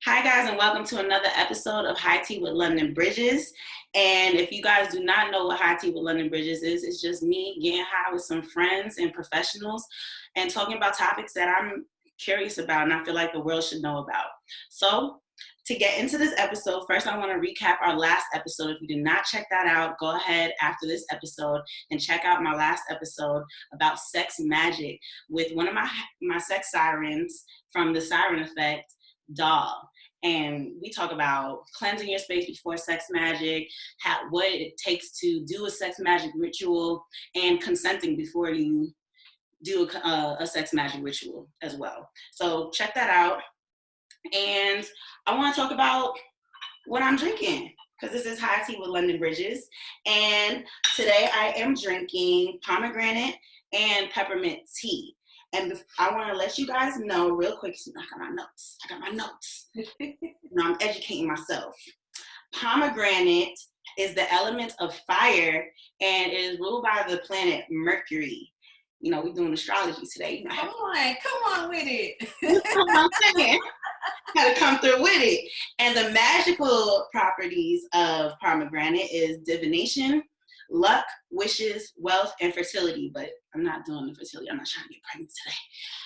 Hi guys, and welcome to another episode of High Tea with London Bridges. And if you guys do not know what High Tea with London Bridges is, it's just me getting high with some friends and professionals and talking about topics that I'm curious about and I feel like the world should know about. So to get into this episode, first I want to recap our last episode. If you did not check that out, go ahead after this episode and check out my last episode about sex magic with one of my sex sirens from the Siren Effect, Doll. And we talk about cleansing your space before sex magic, what it takes to do a sex magic ritual, and consenting before you do a sex magic ritual as well. So check that out. And I want to talk about what I'm drinking, because this is High Tea with London Bridges. And today I am drinking pomegranate and peppermint tea. And I want to let you guys know real quick, I got my notes. I'm educating myself. Pomegranate is the element of fire and it is ruled by the planet Mercury. You know, we're doing astrology today. Come on with it. That's what I'm saying. Had to come through with it. And the magical properties of pomegranate is divination, luck, wishes, wealth, and fertility. But I'm not doing the fertility. I'm not trying to get pregnant today.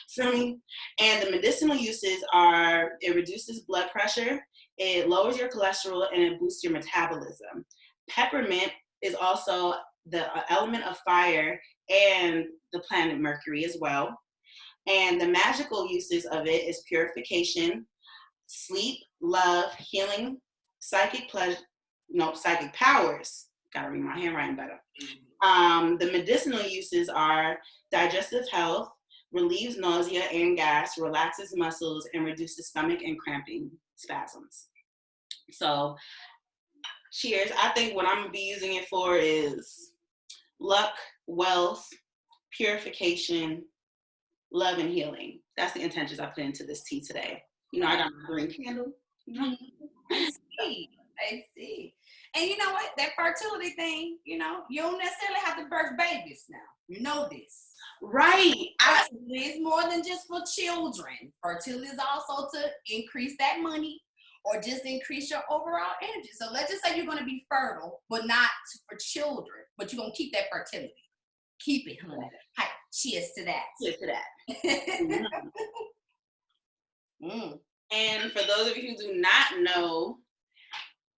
Feel me? And the medicinal uses are it reduces blood pressure, it lowers your cholesterol, and it boosts your metabolism. Peppermint is also the element of fire and the planet Mercury as well. And the magical uses of it is purification, sleep, love, healing, psychic powers. Gotta read my handwriting better. The medicinal uses are digestive health, relieves nausea and gas, relaxes muscles, and reduces stomach and cramping spasms. So, cheers. I think what I'm gonna be using it for is luck, wealth, purification, love, and healing. That's the intentions I put into this tea today. You know, I got my green candle. I see. And you know what? That fertility thing, you don't necessarily have to birth babies now. You know this. Right. Fertility is more than just for children. Fertility is also to increase that money or just increase your overall energy. So let's just say you're going to be fertile, but not for children, but you're going to keep that fertility. Keep it, honey. Hi, cheers to that. Cheers to that. And for those of you who do not know,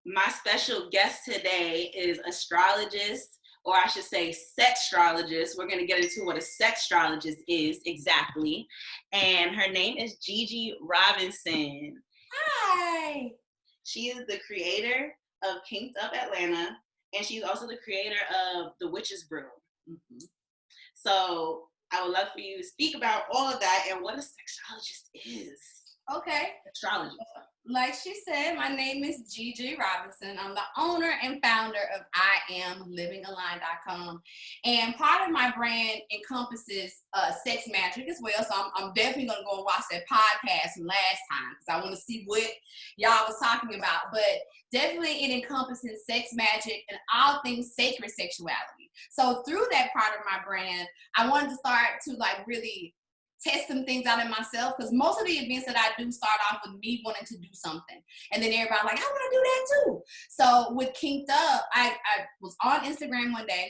my special guest today is astrologist, or I should say sextrologist. We're going to get into what a sextrologist is exactly. And her name is Gigi Robinson. Hi. She is the creator of Kinked Up Atlanta, and she's also the creator of The Witch's Brew. Mm-hmm. So I would love for you to speak about all of that and what a sexologist is. Okay. Astrology. Like she said, my name is Gigi Robinson. I'm the owner and founder of IamLivingAlign.com. And part of my brand encompasses sex magic as well. So I'm definitely going to go and watch that podcast from last time because I want to see what y'all was talking about. But definitely it encompasses sex magic and all things sacred sexuality. So through that part of my brand, I wanted to start to really test some things out in myself, because most of the events that I do start off with me wanting to do something, and then everybody like, I want to do that too. So with Kinked Up, I was on Instagram one day,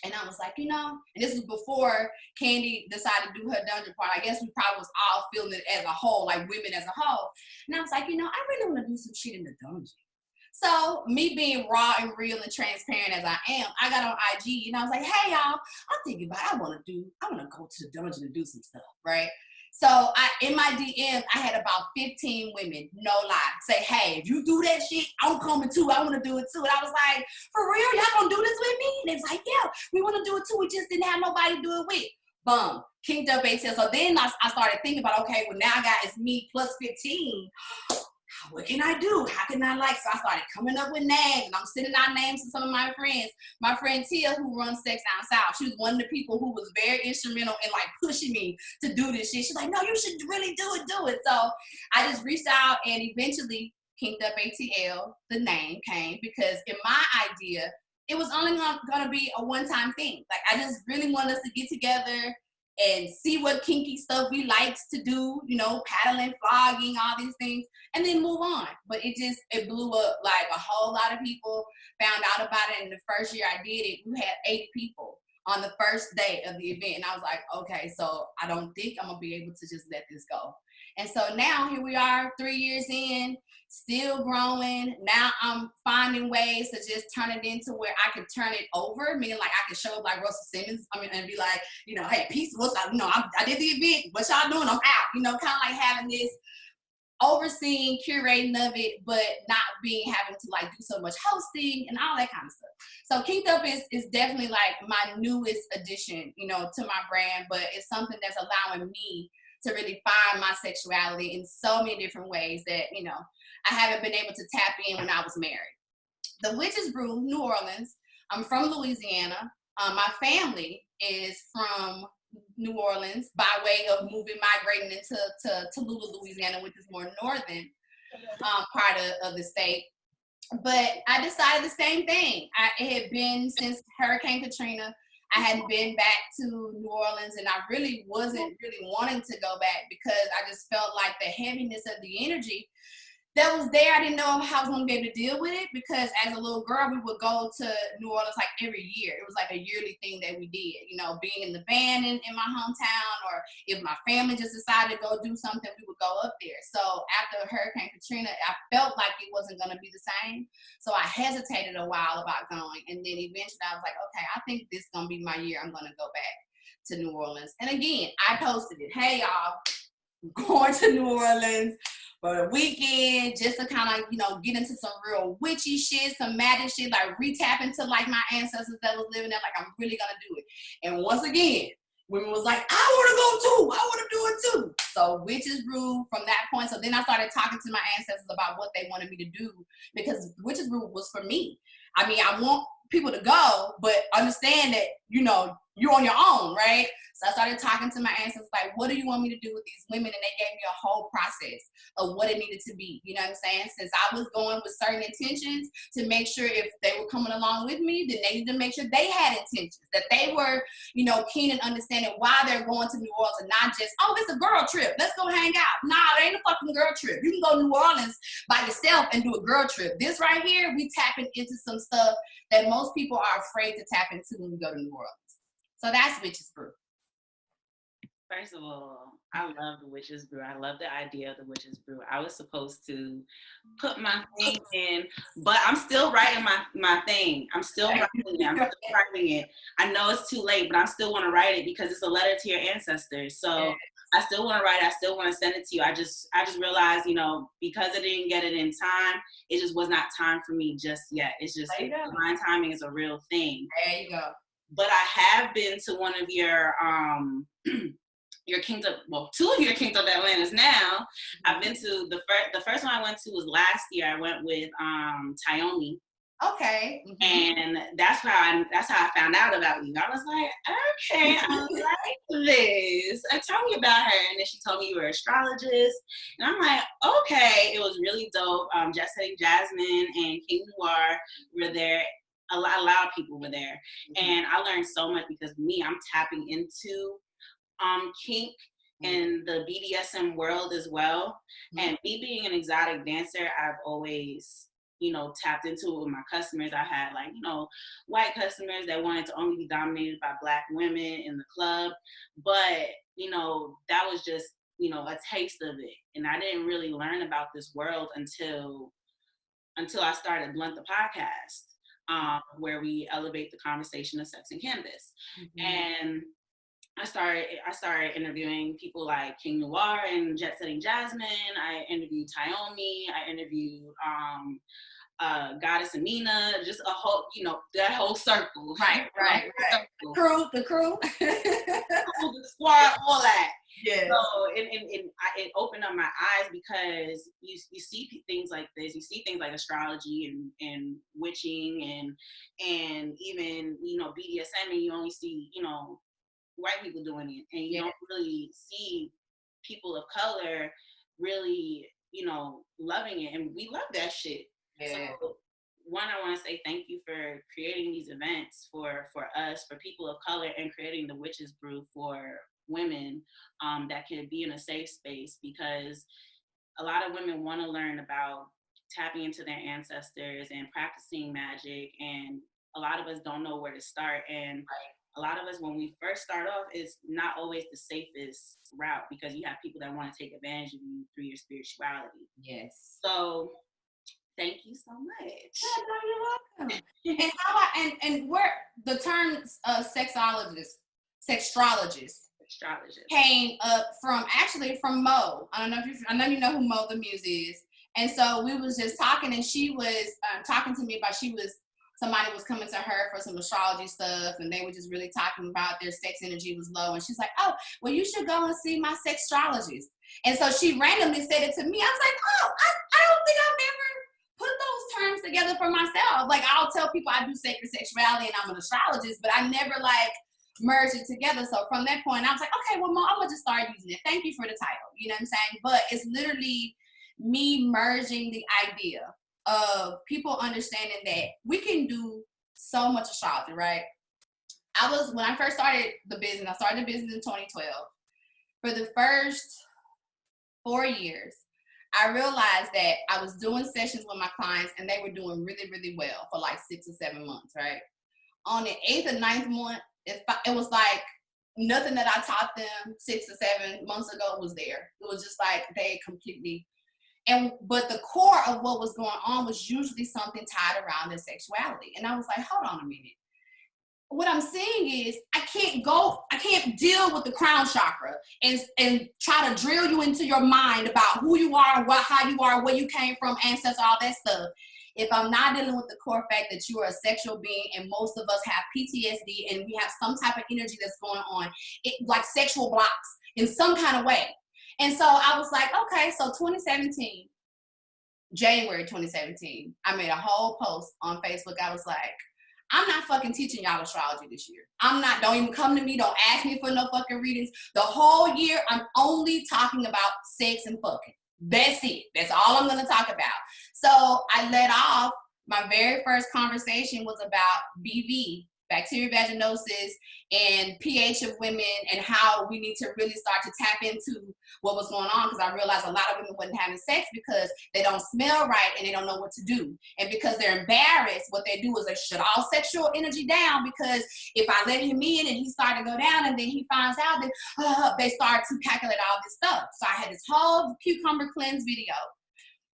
and I was like, and this was before Candy decided to do her dungeon part. I guess we probably was all feeling it as a whole, like women as a whole. And I was like, I really want to do some shit in the dungeon. So me being raw and real and transparent as I am, I got on IG and I was like, hey y'all, I'm thinking about I want to go to the dungeon and do some stuff, right? So in my DMs, I had about 15 women, no lie, say, hey, if you do that shit, I'm coming too. I want to do it too. And I was like, for real, y'all gonna do this with me? And they was like, yeah, we want to do it too. We just didn't have nobody to do it with. Boom, Kinked Up ATL. So then I started thinking about, okay, well now I got it's me plus 15. What can I do? How can I So I started coming up with names, and I'm sending out names to some of my friends. My friend Tia, who runs Sex Down South, she was one of the people who was very instrumental in pushing me to do this shit. She's like, no, you should really do it. So I just reached out, and eventually Kinked Up ATL, the name came because in my idea, it was only gonna be a one-time thing. I just really wanted us to get together, and see what kinky stuff we likes to do, you know, paddling, flogging, all these things, and then move on. But it blew up. Like a whole lot of people found out about it. And the first year I did it, we had 80 people on the first day of the event. And I was like, okay, so I don't think I'm gonna be able to just let this go. And so now here we are 3 years in, still growing. Now I'm finding ways to just turn it into where I can turn it over, meaning like I can show up like Russell Simmons, and be like, you know, hey, peace, what's up? You know, I did the event, what y'all doing? I'm out. You know, kind of like having this overseeing, curating of it, but not having to like do so much hosting and all that kind of stuff. So Kinked Up is definitely like my newest addition, you know, to my brand, but it's something that's allowing me to really find my sexuality in so many different ways that, you know, I haven't been able to tap in when I was married. The Witch's Brew, New Orleans. I'm from Louisiana. My family is from New Orleans by way of migrating into Tallulah, Louisiana, which is more northern part of the state. But I decided the same thing. It had been since Hurricane Katrina. I hadn't been back to New Orleans, and I really wasn't really wanting to go back because I just felt like the heaviness of the energy that was there. I didn't know how I was going to be able to deal with it because as a little girl, we would go to New Orleans like every year. It was like a yearly thing that we did, you know, being in the band in my hometown, or if my family just decided to go do something, we would go up there. So after Hurricane Katrina, I felt like it wasn't going to be the same. So I hesitated a while about going. And then eventually I was like, okay, I think this is going to be my year. I'm going to go back to New Orleans. And again, I posted it. Hey, y'all, going to New Orleans for a weekend just to kind of, you know, get into some real witchy shit, some magic shit, like re-tap into like my ancestors that was living there. Like, I'm really gonna do it. And once again, women was like, I want to go too. I want to do it too. So Witch's Brew from that point. So then I started talking to my ancestors about what they wanted me to do, because Witch's Brew was for me. I mean, I want people to go, but understand that, you know, you're on your own, right? So I started talking to my ancestors, like, what do you want me to do with these women? And they gave me a whole process of what it needed to be. You know what I'm saying? Since I was going with certain intentions to make sure if they were coming along with me, then they needed to make sure they had intentions, that they were, you know, keen and understanding why they're going to New Orleans, and not just, oh, it's a girl trip, let's go hang out. Nah, it ain't a fucking girl trip. You can go to New Orleans by yourself and do a girl trip. This right here, we tapping into some stuff that most people are afraid to tap into when we go to New Orleans. So that's Witch's Brew. First of all, I love the Witch's Brew. I love the idea of the Witch's Brew. I was supposed to put my thing in, but I'm still writing my thing. I'm still writing it. I'm still writing it. I know it's too late, but I still want to write it because it's a letter to your ancestors. So I still want to write it. I still want to send it to you. I just realized, you know, because I didn't get it in time, it just was not time for me just yet. It's just, divine timing is a real thing. There you go. But I have been to one of your Kinked Up, well, two of your Kinked Up Atlantas now. Mm-hmm. I've been to the first one I went to was last year. I went with Tayomi. Okay. Mm-hmm. And that's how I found out about you. I was like, okay, I like this. Tell me about her. And then she told me you were an astrologist. And I'm like, okay. It was really dope. Jet Setting Jasmine and King Noir were there. A lot of people were there. Mm-hmm. And I learned so much because I'm tapping into kink and the BDSM world as well. Mm-hmm. And me being an exotic dancer, I've always, you know, tapped into it with my customers. I had, like, you know, white customers that wanted to only be dominated by Black women in the club. But, you know, that was just, you know, a taste of it. And I didn't really learn about this world until I started Blunt the podcast, where we elevate the conversation of sex and cannabis. Mm-hmm. And I started interviewing people like King Noir and Jet Setting Jasmine. I interviewed Tayomi. I interviewed Goddess Amina. Just a whole, you know, that whole circle. Right. Circle. The crew. The squad, all that. Yeah. So it opened up my eyes because you see things like this. You see things like astrology and witching and even, you know, BDSM, and you only see, you know, white people doing it, and you don't really see people of color really, you know, loving it, and we love that shit. Yeah. So one, I want to say thank you for creating these events for us, for people of color, and creating the Witch's Brew for women that can be in a safe space, because a lot of women want to learn about tapping into their ancestors and practicing magic, and a lot of us don't know where to start. And a lot of us, when we first start off, it's not always the safest route, because you have people that want to take advantage of you through your spirituality. Yes. So thank you so much. Yeah, no, you're welcome. And and where the term sexologist, sextrologist came up from, actually from Mo. I know you know who Mo the Muse is. And so we was just talking, and she was talking to me about, somebody was coming to her for some astrology stuff, and they were just really talking about their sex energy was low. And she's like, oh, well, you should go and see my sextrologist. And so she randomly said it to me. I was like, oh, I don't think I've ever put those terms together for myself. Like, I'll tell people I do sacred sexuality and I'm an astrologist, but I never like merged it together. So from that point, I was like, okay, well, Mom, I'm gonna just start using it. Thank you for the title. You know what I'm saying? But it's literally me merging the idea of people understanding that we can do so much astrology, right? When I first started the business, I started the business in 2012. For the first 4 years, I realized that I was doing sessions with my clients and they were doing really, really well for like 6 or 7 months, right? On the 8th or 9th month, it was like nothing that I taught them 6 or 7 months ago was there. It was just like they completely, but the core of what was going on was usually something tied around their sexuality. And I was like, hold on a minute. What I'm saying is I can't deal with the crown chakra and try to drill you into your mind about who you are, how you are, where you came from, ancestors, all that stuff, if I'm not dealing with the core fact that you are a sexual being, and most of us have PTSD and we have some type of energy that's going on, like sexual blocks in some kind of way. And so I was like, okay, so January 2017, I made a whole post on Facebook. I was like, I'm not fucking teaching y'all astrology this year. Don't even come to me. Don't ask me for no fucking readings. The whole year, I'm only talking about sex and fucking. That's it. That's all I'm going to talk about. So I let off, my very first conversation was about BV, bacterial vaginosis, and pH of women, and how we need to really start to tap into what was going on, because I realized a lot of women wasn't having sex because they don't smell right and they don't know what to do. And because they're embarrassed, what they do is they shut all sexual energy down, because if I let him in and he started to go down and then he finds out, then they start to calculate all this stuff. So I had this whole cucumber cleanse video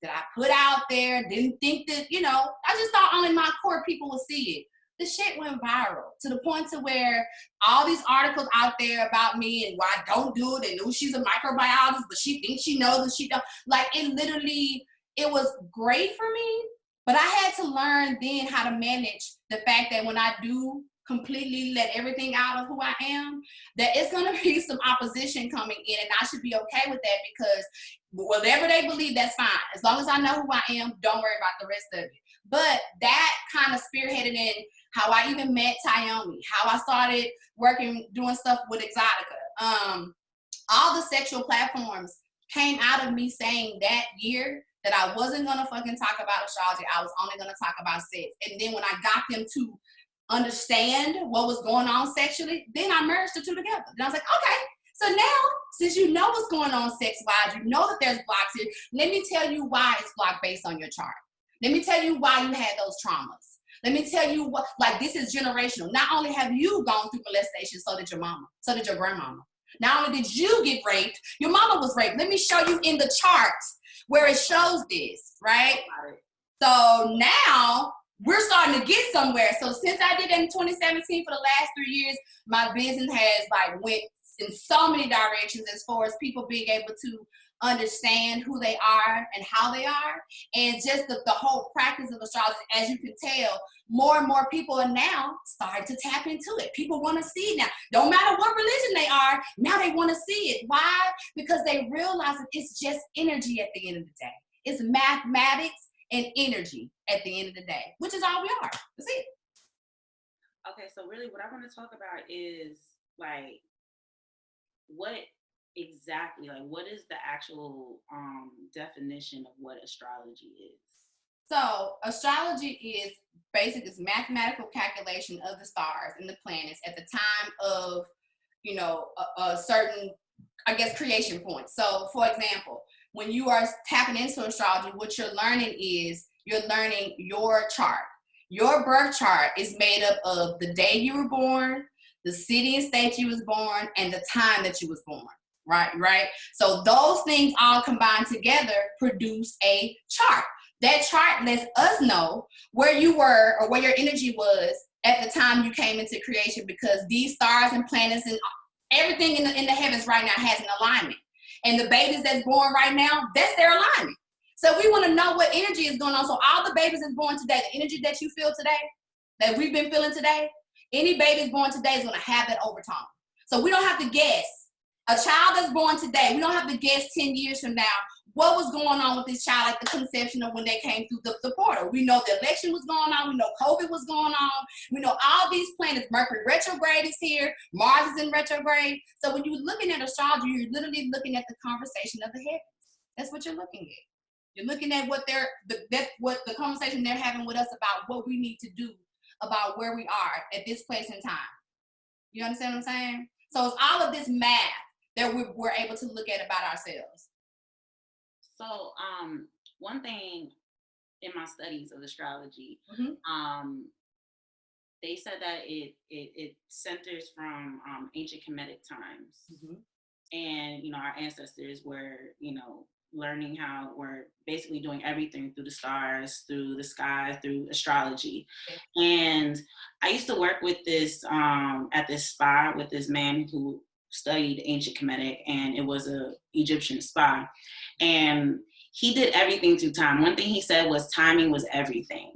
that I put out there, didn't think that, I just thought only my core people would see it. The shit went viral to the point to where all these articles out there about me and why I don't do it, and knew she's a microbiologist, but she thinks she knows and she don't. Like, it was great for me, but I had to learn then how to manage the fact that when I do completely let everything out of who I am, that it's going to be some opposition coming in, and I should be okay with that, because whatever they believe, that's fine. As long as I know who I am, don't worry about the rest of it. But that kind of spearheaded in how I even met Tayomi, how I started doing stuff with Exotica. All the sexual platforms came out of me saying that year that I wasn't going to fucking talk about astrology. I was only going to talk about sex. And then when I got them to understand what was going on sexually, then I merged the two together. And I was like, okay, so now, since you know what's going on sex-wise, you know that there's blocks here, let me tell you why it's blocked based on your chart. Let me tell you why you had those traumas. Let me tell you what, like, this is generational. Not only have you gone through molestation, so did your mama, so did your grandmama. Not only did you get raped, your mama was raped. Let me show you in the charts where it shows this, right? So now we're starting to get somewhere. So since I did that in 2017 for the last 3 years, my business has like went in so many directions as far as people being able to understand who they are and how they are, and just the whole practice of astrology. As you can tell, more and more people are now starting to tap into it. People want to see it now. Don't matter what religion they are, now they want to see it. Why? Because they realize that it's just energy at the end of the day. It's mathematics and energy at the end of the day, which is all we are. That's it. Okay, so really what I want to talk about is, like, what exactly, like, what is the actual definition of what astrology is? So astrology is mathematical calculation of the stars and the planets at the time of you know, a certain, I guess, creation point. So for example, when you are tapping into astrology, what you're learning is you're learning your chart. Your birth chart is made up of the day you were born, the city and state you was born, and the time that you was born. Right. So those things all combined together produce a chart. That chart lets us know where you were or where your energy was at the time you came into creation, because these stars and planets and everything in the heavens right now has an alignment. And the babies that's born right now, that's their alignment. So we want to know what energy is going on. So all the babies that's born today, the energy that you feel today, that we've been feeling today, any babies born today is going to have that overtone. So we don't have to guess. A child that's born today, we don't have to guess 10 years from now what was going on with this child at the conception of when they came through the portal. We know the election was going on. We know COVID was going on. We know all these planets. Mercury retrograde is here. Mars is in retrograde. So when you're looking at astrology, you're literally looking at the conversation of the heavens. That's what you're looking at. You're looking at what the conversation they're having with us about what we need to do about where we are at this place in time. You understand what I'm saying? So it's all of this math that we're able to look at about ourselves. So one thing in my studies of astrology, they said that it centers from ancient Kemetic times. And, you know, our ancestors were, you know, learning how we're basically doing everything through the stars, through the sky, through astrology. And I used to work with this, at this spa with this man who studied ancient Kemetic, and it was a Egyptian spa. And he did everything through time. One thing he said was timing was everything.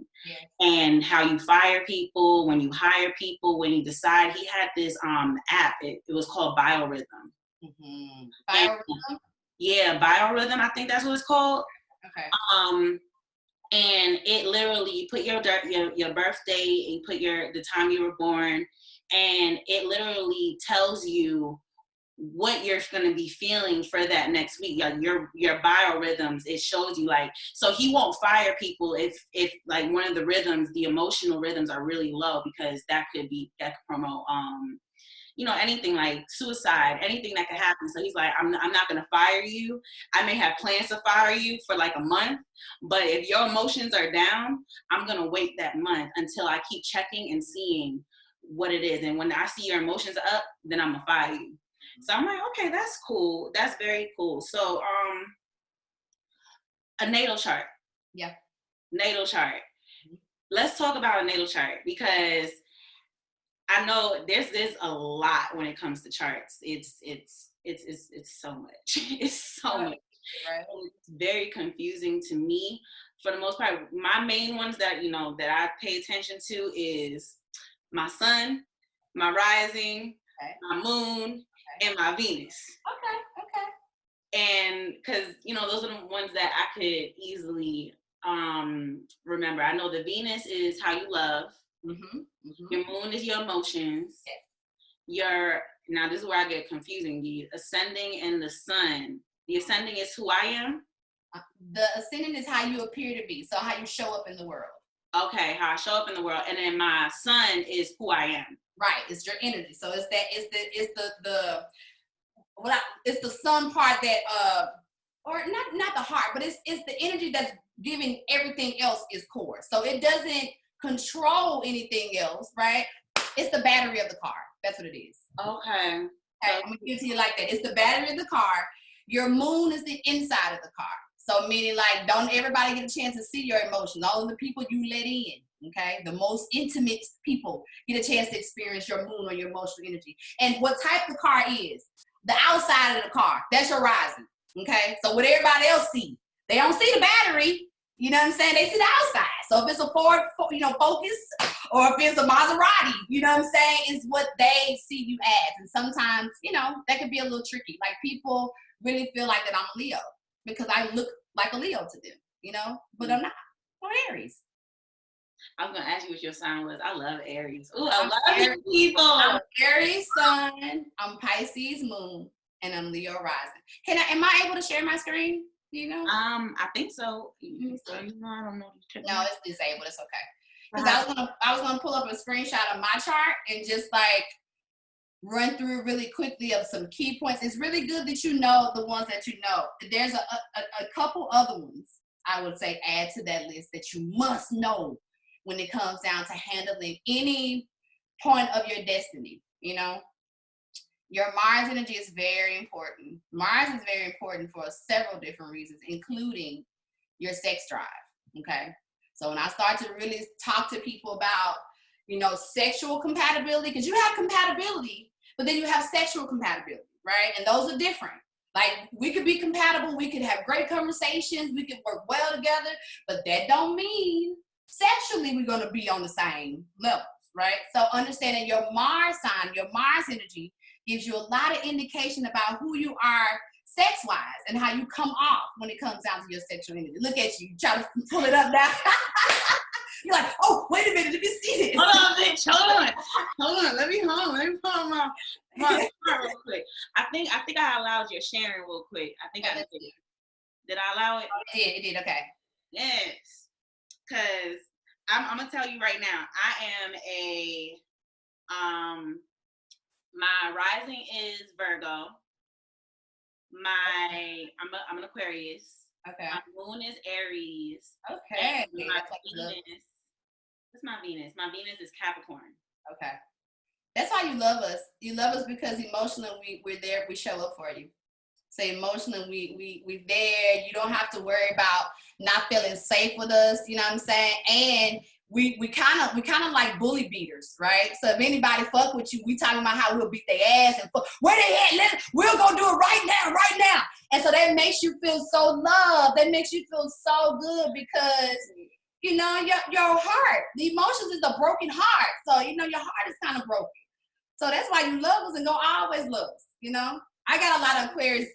And how you fire people, when you hire people, when you decide. He had this app, it was called Biorhythm. Biorhythm? Yeah, Biorhythm, I think that's what it's called. Okay. And it literally, you put your birthday, you put the time you were born, and it literally tells you what you're going to be feeling for that next week. Your biorhythms, it shows you, like, so he won't fire people if like one of the rhythms, the emotional rhythms, are really low, because that could promote you know, anything like suicide, anything that could happen. So he's like, I'm not going to fire you. I may have plans to fire you for like a month, but if your emotions are down, I'm going to wait that month until I keep checking and seeing what it is. And when I see your emotions up, then I'm going to fire you. So I'm like, okay, that's cool. That's very cool. So a natal chart. Yeah. Natal chart. Let's talk about a natal chart, because I know there's a lot when it comes to charts. It's so much. It's so much. Right. It's very confusing to me. For the most part, my main ones that, you know, that I pay attention to is my sun, my rising, my moon, and my Venus. Okay. And because, you know, those are the ones that I could easily remember. I know the Venus is how you love. Your moon is your emotions. Now this is where I get confusing. The ascending and the sun. The ascending is who I am. The ascending is how you appear to be. So how you show up in the world. Okay, how I show up in the world. And then my sun is who I am. Right. It's your energy. So it's the sun part that or not the heart, but it's the energy that's giving everything else is core. So it doesn't control anything else, right? It's the battery of the car. That's what it is. Okay, I'm gonna give it to you like that. It's the battery of the car. Your moon is the inside of the car. So meaning, like, don't everybody get a chance to see your emotions. All of the people you let in, okay? The most intimate people get a chance to experience your moon or your emotional energy. And what type the car is, the outside of the car, that's your rising, okay? So what everybody else see, they don't see the battery. You know what I'm saying? They see the outside. So if it's a Ford, Focus, or if it's a Maserati, you know what I'm saying, is what they see you as. And sometimes, you know, that could be a little tricky. Like, people really feel like that I'm a Leo because I look like a Leo to them, you know, but I'm not. I'm Aries. I was gonna ask you what your sign was. I love Aries. Ooh, I love Aries people. I'm Aries sun, I'm Pisces moon, and I'm Leo rising. Am I able to share my screen? You know? I think so. So, you know, I don't know. No, it's disabled. It's okay. Because I was gonna pull up a screenshot of my chart and just like run through really quickly of some key points. It's really good that you know the ones that you know. There's a couple other ones I would say add to that list that you must know when it comes down to handling any point of your destiny. You know, your Mars energy is very important. Mars is very important for several different reasons, including your sex drive. Okay. So when I start to really talk to people about, you know, sexual compatibility, because you have compatibility, but then you have sexual compatibility, right? And those are different. Like, we could be compatible, we could have great conversations, we could work well together, but that don't mean sexually we're gonna be on the same levels, right? So understanding your Mars sign, your Mars energy gives you a lot of indication about who you are sex-wise and how you come off when it comes down to your sexual energy. Look at you, try to pull it up now. You're like, oh, wait a minute, let me see this. Hold on, bitch, hold on. Let me pull my chart real quick. I think I allowed your sharing real quick. I think I did. Did I allow it? Oh, it did, okay. Yes, because I'm gonna tell you right now, I am a my rising is Virgo. I'm an Aquarius. Okay. My moon is Aries. Okay. My Venus. What's my Venus? My Venus is Capricorn. Okay. That's why you love us. You love us because emotionally we're there. We show up for you. So emotionally we there. You don't have to worry about not feeling safe with us. You know what I'm saying? And we kind of like bully beaters, right? So if anybody fuck with you, we talking about how we'll beat their ass and fuck, where they at? We'll go do it right now. And so that makes you feel so loved. That makes you feel so good because, you know, your heart, the emotions is a broken heart. So, you know, your heart is kind of broken. So that's why you love us and gonna always love us, you know? I got a lot of Aquarius.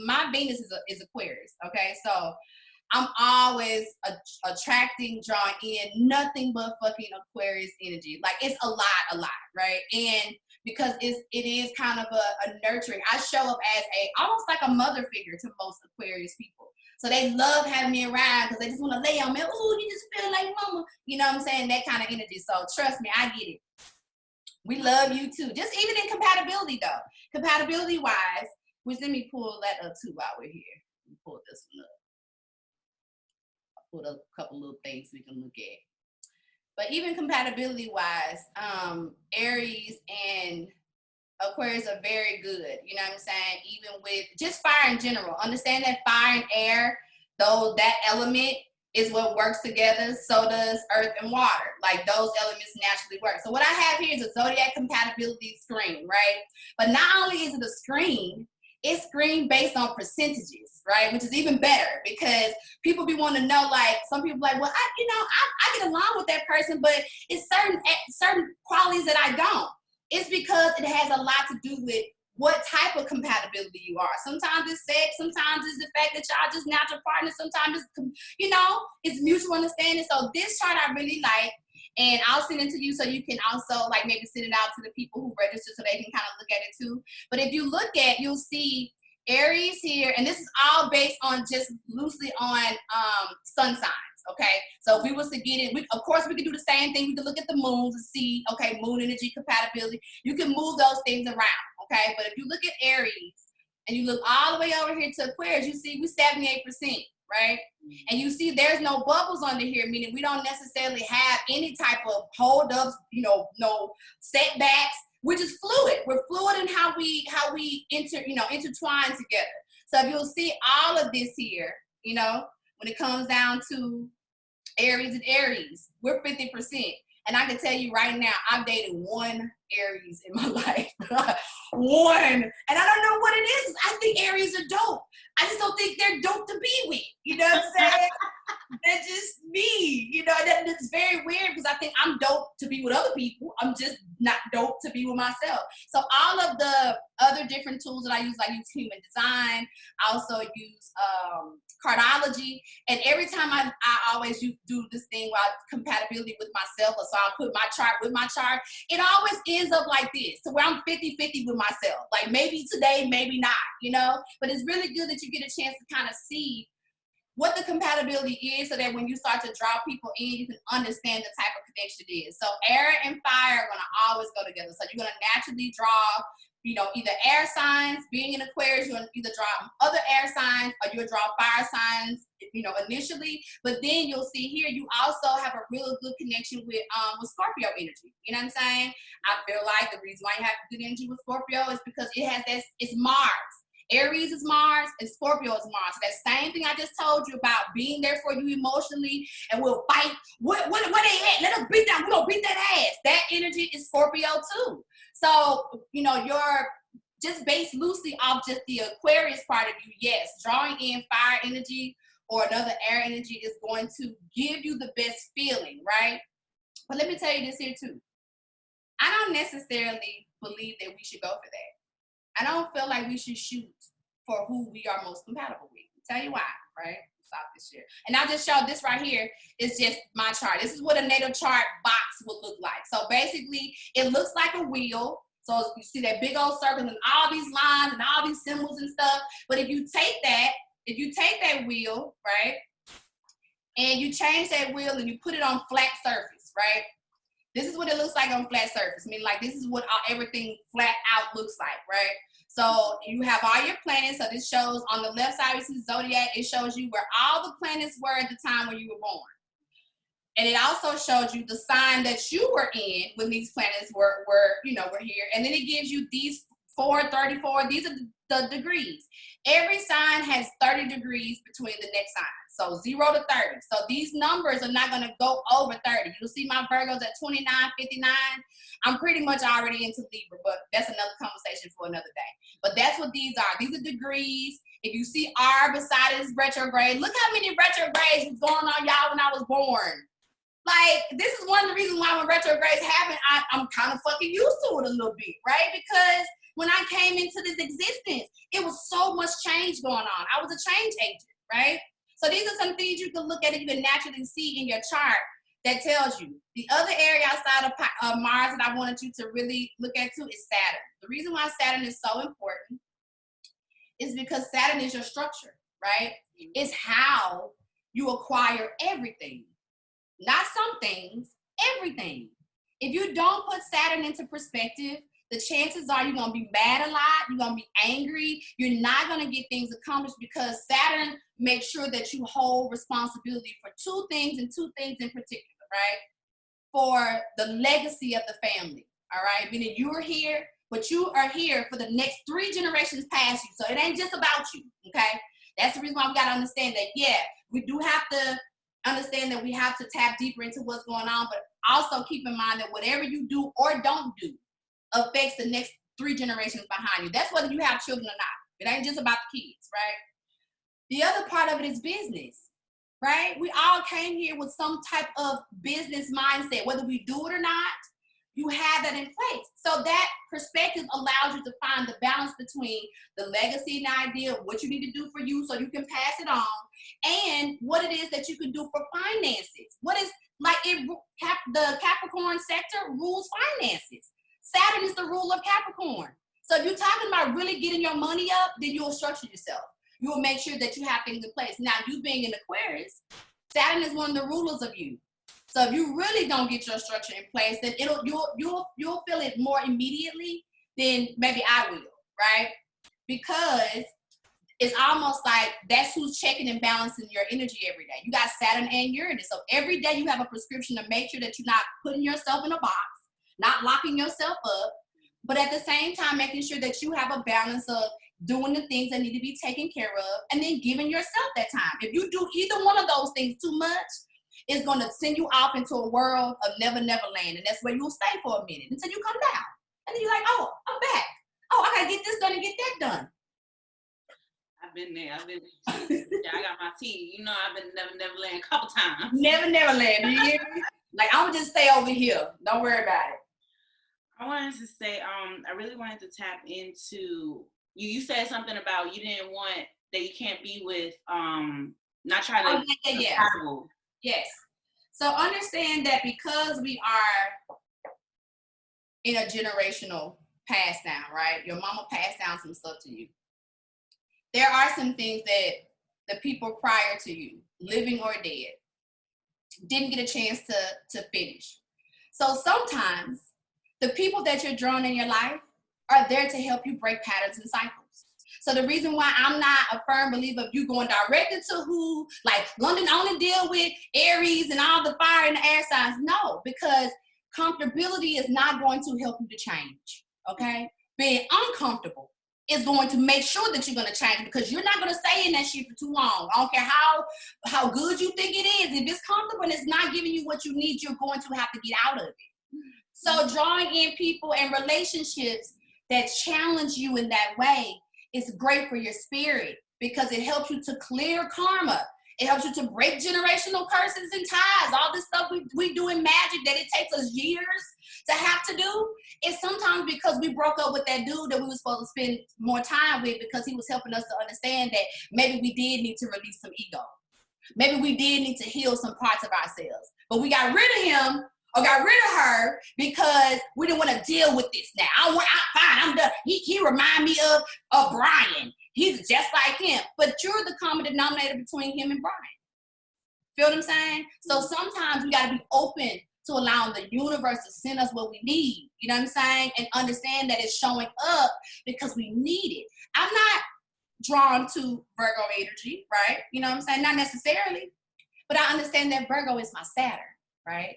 My Venus is Aquarius, okay? So I'm always attracting, drawing in nothing but fucking Aquarius energy. Like, it's a lot, right? And because it is kind of a nurturing. I show up as almost like a mother figure to most Aquarius people. So they love having me around because they just want to lay on me. Oh, you just feel like mama. You know what I'm saying? That kind of energy. So trust me, I get it. We love you too. Just even in compatibility though. Compatibility wise, which let me pull that up too while we're here. Let me pull this one up. Put a couple little things we can look at. But even compatibility wise, Aries and Aquarius are very good. You know what I'm saying? Even with just fire in general. Understand that fire and air, though that element is what works together, so does earth and water. Like, those elements naturally work. So what I have here is a zodiac compatibility screen, right? But not only is it a screen, it's screened based on percentages, right? Which is even better because people be wanting to know, like, some people like, well, I get along with that person, but it's certain qualities that I don't. It's because it has a lot to do with what type of compatibility you are. Sometimes it's sex, sometimes it's the fact that y'all just natural partners, sometimes it's, you know, it's mutual understanding. So this chart I really like, and I'll send it to you so you can also like maybe send it out to the people who register so they can kind of look at it too. But if you look at, you'll see Aries here, and this is all based on just loosely on sun signs, okay? So if we was to get it, of course we could do the same thing. We could look at the moons and see, okay, moon energy compatibility. You can move those things around, okay? But if you look at Aries and you look all the way over here to Aquarius, you see we 78%, right? And you see there's no bubbles under here, meaning we don't necessarily have any type of hold-ups, you know, no setbacks. We're just fluid. We're fluid in how we intertwine together. So if you'll see all of this here, you know, when it comes down to Aries and Aries, we're 50%. And I can tell you right now, I've dated one Aries in my life. One. And I don't know what it is. I think Aries are dope. I just don't think they're dope to be with. You know what I'm saying? That's just me. You know, that's very weird because I think I'm dope to be with other people. I'm just not dope to be with myself. So all of the other different tools that I use human design. I also use cardiology. And every time I always do this thing while compatibility with myself. So I'll put my chart with my chart. It always ends up like this. So where I'm 50-50 with myself. Like maybe today, maybe not, you know? But it's really good that you get a chance to kind of see what the compatibility is so that when you start to draw people in, you can understand the type of connection it is. So air and fire are going to always go together. So you're going to naturally draw, you know, either air signs. Being in Aquarius, you'll either draw other air signs or you'll draw fire signs, you know, initially. But then you'll see here, you also have a real good connection with Scorpio energy. You know what I'm saying? I feel like the reason why you have good energy with Scorpio is because it has this, it's Mars. Aries is Mars and Scorpio is Mars. So that same thing I just told you about being there for you emotionally and we'll fight. Where they at? Let us beat them. We're going to beat that ass. That energy is Scorpio too. So, you know, you're just based loosely off just the Aquarius part of you. Yes, drawing in fire energy or another air energy is going to give you the best feeling, right? But let me tell you this here too. I don't necessarily believe that we should go for that. I don't feel like we should shoot for who we are most compatible with. I'll tell you why, right? Stop this shit. And I just showed this right here. It's just my chart. This is what a natal chart box would look like. So basically, it looks like a wheel. So you see that big old circle and all these lines and all these symbols and stuff. But if you take that wheel, right, and you change that wheel and you put it on flat surface, right? This is what it looks like on flat surface. I mean, like, this is what everything flat out looks like, right? So you have all your planets. So this shows on the left side, this is zodiac. It shows you where all the planets were at the time when you were born. And it also shows you the sign that you were in when these planets were here. And then it gives you these 434. These are the degrees. Every sign has 30 degrees between the next sign. So 0 to 30. So these numbers are not going to go over 30. You'll see my Virgos at 29, 59. I'm pretty much already into Libra, but that's another conversation for another day. But that's what these are. These are degrees. If you see R beside it is retrograde. Look how many retrogrades was going on, y'all, when I was born. Like, this is one of the reasons why when retrogrades happen, I'm kind of fucking used to it a little bit, right? Because when I came into this existence, it was so much change going on. I was a change agent, right? So these are some things you can look at and you can naturally see in your chart that tells you. The other area outside of Mars that I wanted you to really look at too is Saturn. The reason why Saturn is so important is because Saturn is your structure, right? It's how you acquire everything. Not some things, everything. If you don't put Saturn into perspective, the chances are you're going to be mad a lot. You're going to be angry. You're not going to get things accomplished because Saturn makes sure that you hold responsibility for two things and two things in particular, right? For the legacy of the family, all right? Meaning you're here, but you are here for the next 3 generations past you. So it ain't just about you, okay? That's the reason why we got to understand that, yeah, we do have to understand that we have to tap deeper into what's going on, but also keep in mind that whatever you do or don't do affects the next 3 generations behind you. That's whether you have children or not. It ain't just about the kids, right? The other part of it is business, right? We all came here with some type of business mindset, whether we do it or not. You have that in place. So that perspective allows you to find the balance between the legacy and idea of what you need to do for you so you can pass it on and what it is that you can do for finances. What is, like, the Capricorn sector rules finances. Saturn is the rule of Capricorn. So if you're talking about really getting your money up, then you'll structure yourself. You will make sure that you have things in place. Now, you being in Aquarius, Saturn is one of the rulers of you. So if you really don't get your structure in place, then you'll feel it more immediately than maybe I will, right? Because it's almost like that's who's checking and balancing your energy every day. You got Saturn and Uranus. So every day you have a prescription to make sure that you're not putting yourself in a box, not locking yourself up, but at the same time making sure that you have a balance of doing the things that need to be taken care of and then giving yourself that time. If you do either one of those things too much, it's going to send you off into a world of never, never land. And that's where you'll stay for a minute until you come down. And then you're like, oh, I'm back. Oh, I got to get this done and get that done. I've been there. Yeah, I got my tea. You know, I've been never land a couple times. Never land. Do you hear me? Like, I'm going to just stay over here. Don't worry about it. I wanted to say, I really wanted to tap into, you said something about you didn't want, that you can't be with, not try to be compatible. Yes. So understand that because we are in a generational pass down, right? Your mama passed down some stuff to you. There are some things that the people prior to you, living or dead, didn't get a chance to finish. So sometimes the people that you're drawing in your life are there to help you break patterns and cycles. So the reason why I'm not a firm believer of you going directly to who, like London only deal with Aries and all the fire and the air signs. No, because comfortability is not going to help you to change, okay? Being uncomfortable is going to make sure that you're going to change, because you're not going to stay in that shit for too long. I don't care how good you think it is. If it's comfortable and it's not giving you what you need, you're going to have to get out of it. So drawing in people and relationships that challenge you in that way is great for your spirit, because it helps you to clear karma. It helps you to break generational curses and ties. All this stuff we do in magic that it takes us years to have to do. It's sometimes because we broke up with that dude that we were supposed to spend more time with, because he was helping us to understand that maybe we did need to release some ego. Maybe we did need to heal some parts of ourselves. But we got rid of him or got rid of her because we didn't want to deal with this now. I'm fine, I'm done. He remind me of Brian. He's just like him. But you're the common denominator between him and Brian. Feel what I'm saying? So sometimes we got to be open to allowing the universe to send us what we need. You know what I'm saying? And understand that it's showing up because we need it. I'm not drawn to Virgo energy, right? You know what I'm saying? Not necessarily. But I understand that Virgo is my Saturn, right?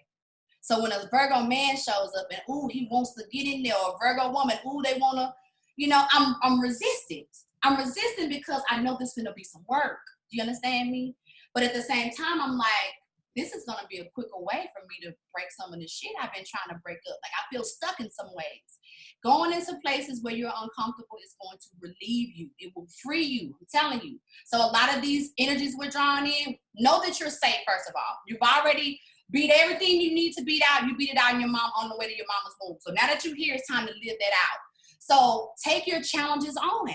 So when a Virgo man shows up and, ooh, he wants to get in there, or a Virgo woman, ooh, they want to, you know, I'm resistant. I'm resistant because I know this is going to be some work. Do you understand me? But at the same time, I'm like, this is going to be a quicker way for me to break some of the shit I've been trying to break up. Like, I feel stuck in some ways. Going into places where you're uncomfortable is going to relieve you. It will free you. I'm telling you. So a lot of these energies we're drawing in, know that you're safe, first of all. You've already beat everything you need to beat out. You beat it out in your mom on the way to your mama's womb. So now that you're here, it's time to live that out. So take your challenges on.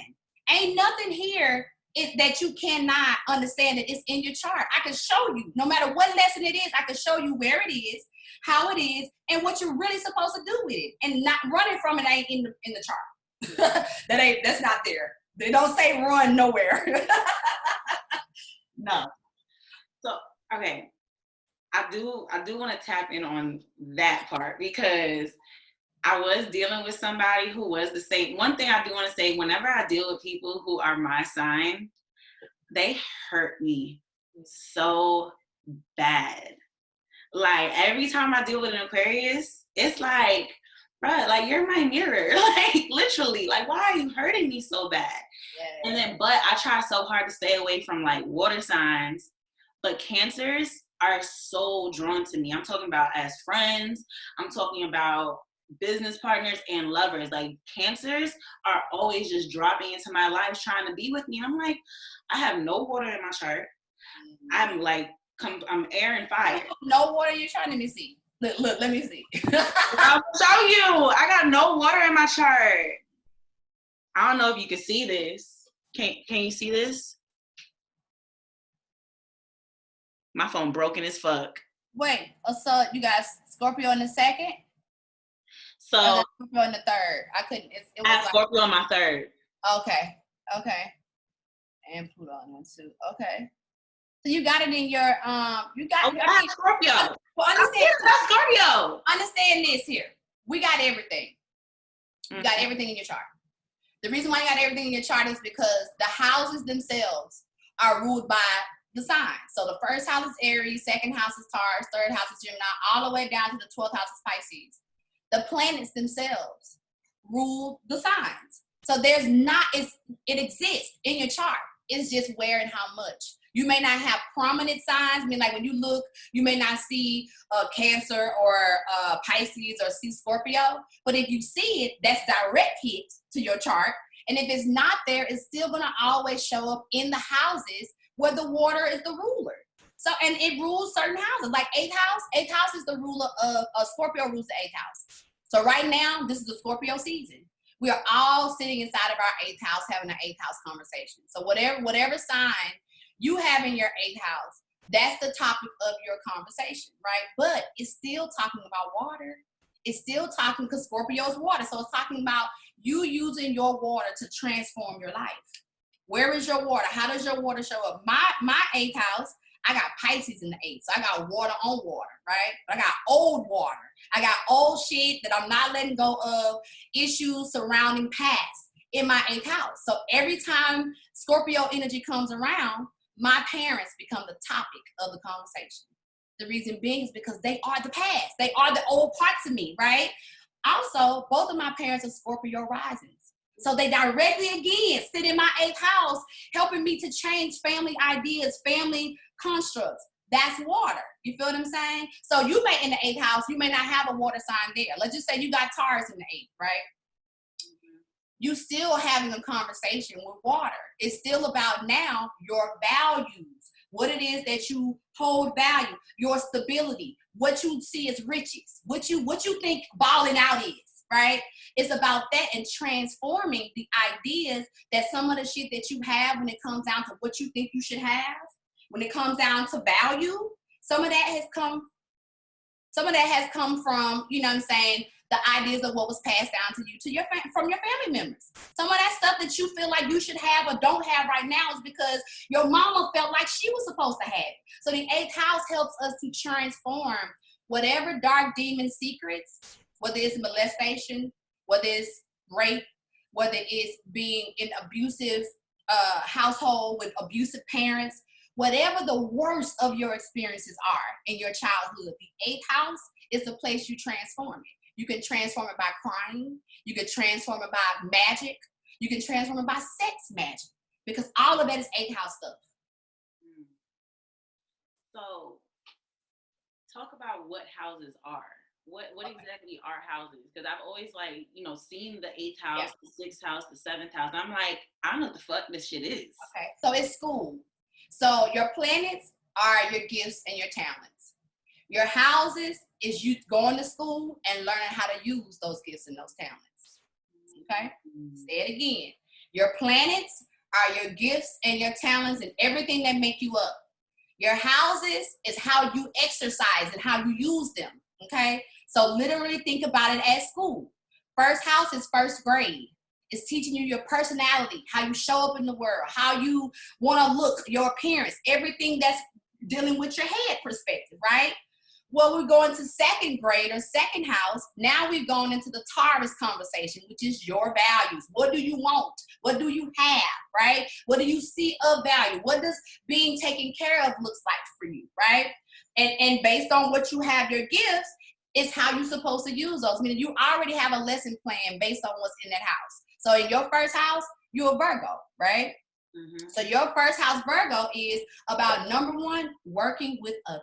Ain't nothing here that you cannot understand that it's in your chart. I can show you, no matter what lesson it is, I can show you where it is, how it is, and what you're really supposed to do with it. And not running from it ain't in the chart. That's not there. They don't say run nowhere. No. So, okay. I do want to tap in on that part, because I was dealing with somebody who was the same. One thing I do want to say, whenever I deal with people who are my sign, they hurt me so bad. Like, every time I deal with an Aquarius, it's like, bruh, like, you're my mirror. Like, literally, like, why are you hurting me so bad? Yeah. And then, but I try so hard to stay away from, like, water signs, but Cancers are so drawn to me. I'm talking about as friends. I'm talking about business partners and lovers. Like, Cancers are always just dropping into my life trying to be with me. And I'm like, I have no water in my chart. I'm like, I'm air and fire. No water in your chart? Let me see. Look, let me see. I'll show you. I got no water in my chart. I don't know if you can see this. Can you see this? My phone broken as fuck. Wait, so you got Scorpio in the second? So Scorpio in the third. I couldn't. I have Scorpio on my third. Okay. And Pluto on one too. Okay. So you got it in your You got. Okay, I have Scorpio. Well, understand. That's Scorpio. Understand this here. We got everything. You got everything in your chart. The reason why you got everything in your chart is because the houses themselves are ruled by the signs. So the first house is Aries, second house is Taurus, third house is Gemini, all the way down to the 12th house is Pisces. The planets themselves rule the signs. So there's not, it exists in your chart. It's just where and how much. You may not have prominent signs. I mean, like when you look, you may not see Cancer or Pisces or see Scorpio. But if you see it, that's direct hit to your chart. And if it's not there, it's still going to always show up in the houses where the water is the ruler. So, and it rules certain houses, like 8th house. 8th house is the ruler of Scorpio rules the 8th house. So right now, this is the Scorpio season. We are all sitting inside of our 8th house having an 8th house conversation. So whatever sign you have in your 8th house, that's the topic of your conversation, right? But it's still talking about water. It's still talking, because Scorpio is water. So it's talking about you using your water to transform your life. Where is your water? How does your water show up? My eighth house, I got Pisces in the eighth. So I got water on water, right? I got old water. I got old shit that I'm not letting go of, issues surrounding past in my eighth house. So every time Scorpio energy comes around, my parents become the topic of the conversation. The reason being is because they are the past. They are the old parts of me, right? Also, both of my parents are Scorpio risings. So they directly, again, sit in my eighth house, helping me to change family ideas, family constructs. That's water. You feel what I'm saying? So you may, in the eighth house, you may not have a water sign there. Let's just say you got Taurus in the eighth, right? You still having a conversation with water. It's still about now your values, what it is that you hold value, your stability, what you see as riches, what you think balling out is, right? It's about that and transforming the ideas that some of the shit that you have when it comes down to what you think you should have, when it comes down to value, some of that has come from, you know what I'm saying, the ideas of what was passed down to you from your family members. Some of that stuff that you feel like you should have or don't have right now is because your mama felt like she was supposed to have it. So the eighth house helps us to transform whatever dark demon secrets, whether it's molestation, whether it's rape, whether it's being in abusive household with abusive parents, whatever the worst of your experiences are in your childhood, the eighth house is the place you transform it. You can transform it by crying. You can transform it by magic. You can transform it by sex magic, because all of that is eighth house stuff. So talk about what houses are. What exactly are houses? Because I've always, like, you know, seen the eighth house, the sixth house, the seventh house. I'm like, I don't know what the fuck this shit is. Okay, so it's school. So your planets are your gifts and your talents. Your houses is you going to school and learning how to use those gifts and those talents. Okay? Say it again. Your planets are your gifts and your talents and everything that make you up. Your houses is how you exercise and how you use them. Okay? So literally think about it as school. First house is first grade. It's teaching you your personality, how you show up in the world, how you want to look, your appearance, everything that's dealing with your head perspective, right? Well, we're going to second grade or second house. Now we've gone into the Taurus conversation, which is your values. What do you want? What do you have, right? What do you see of value? What does being taken care of looks like for you, right? And based on what you have, your gifts, is how you're supposed to use those. I mean, you already have a lesson plan based on what's in that house. So in your first house, you're a Virgo, right? Mm-hmm. So your first house Virgo is about, number one, working with others.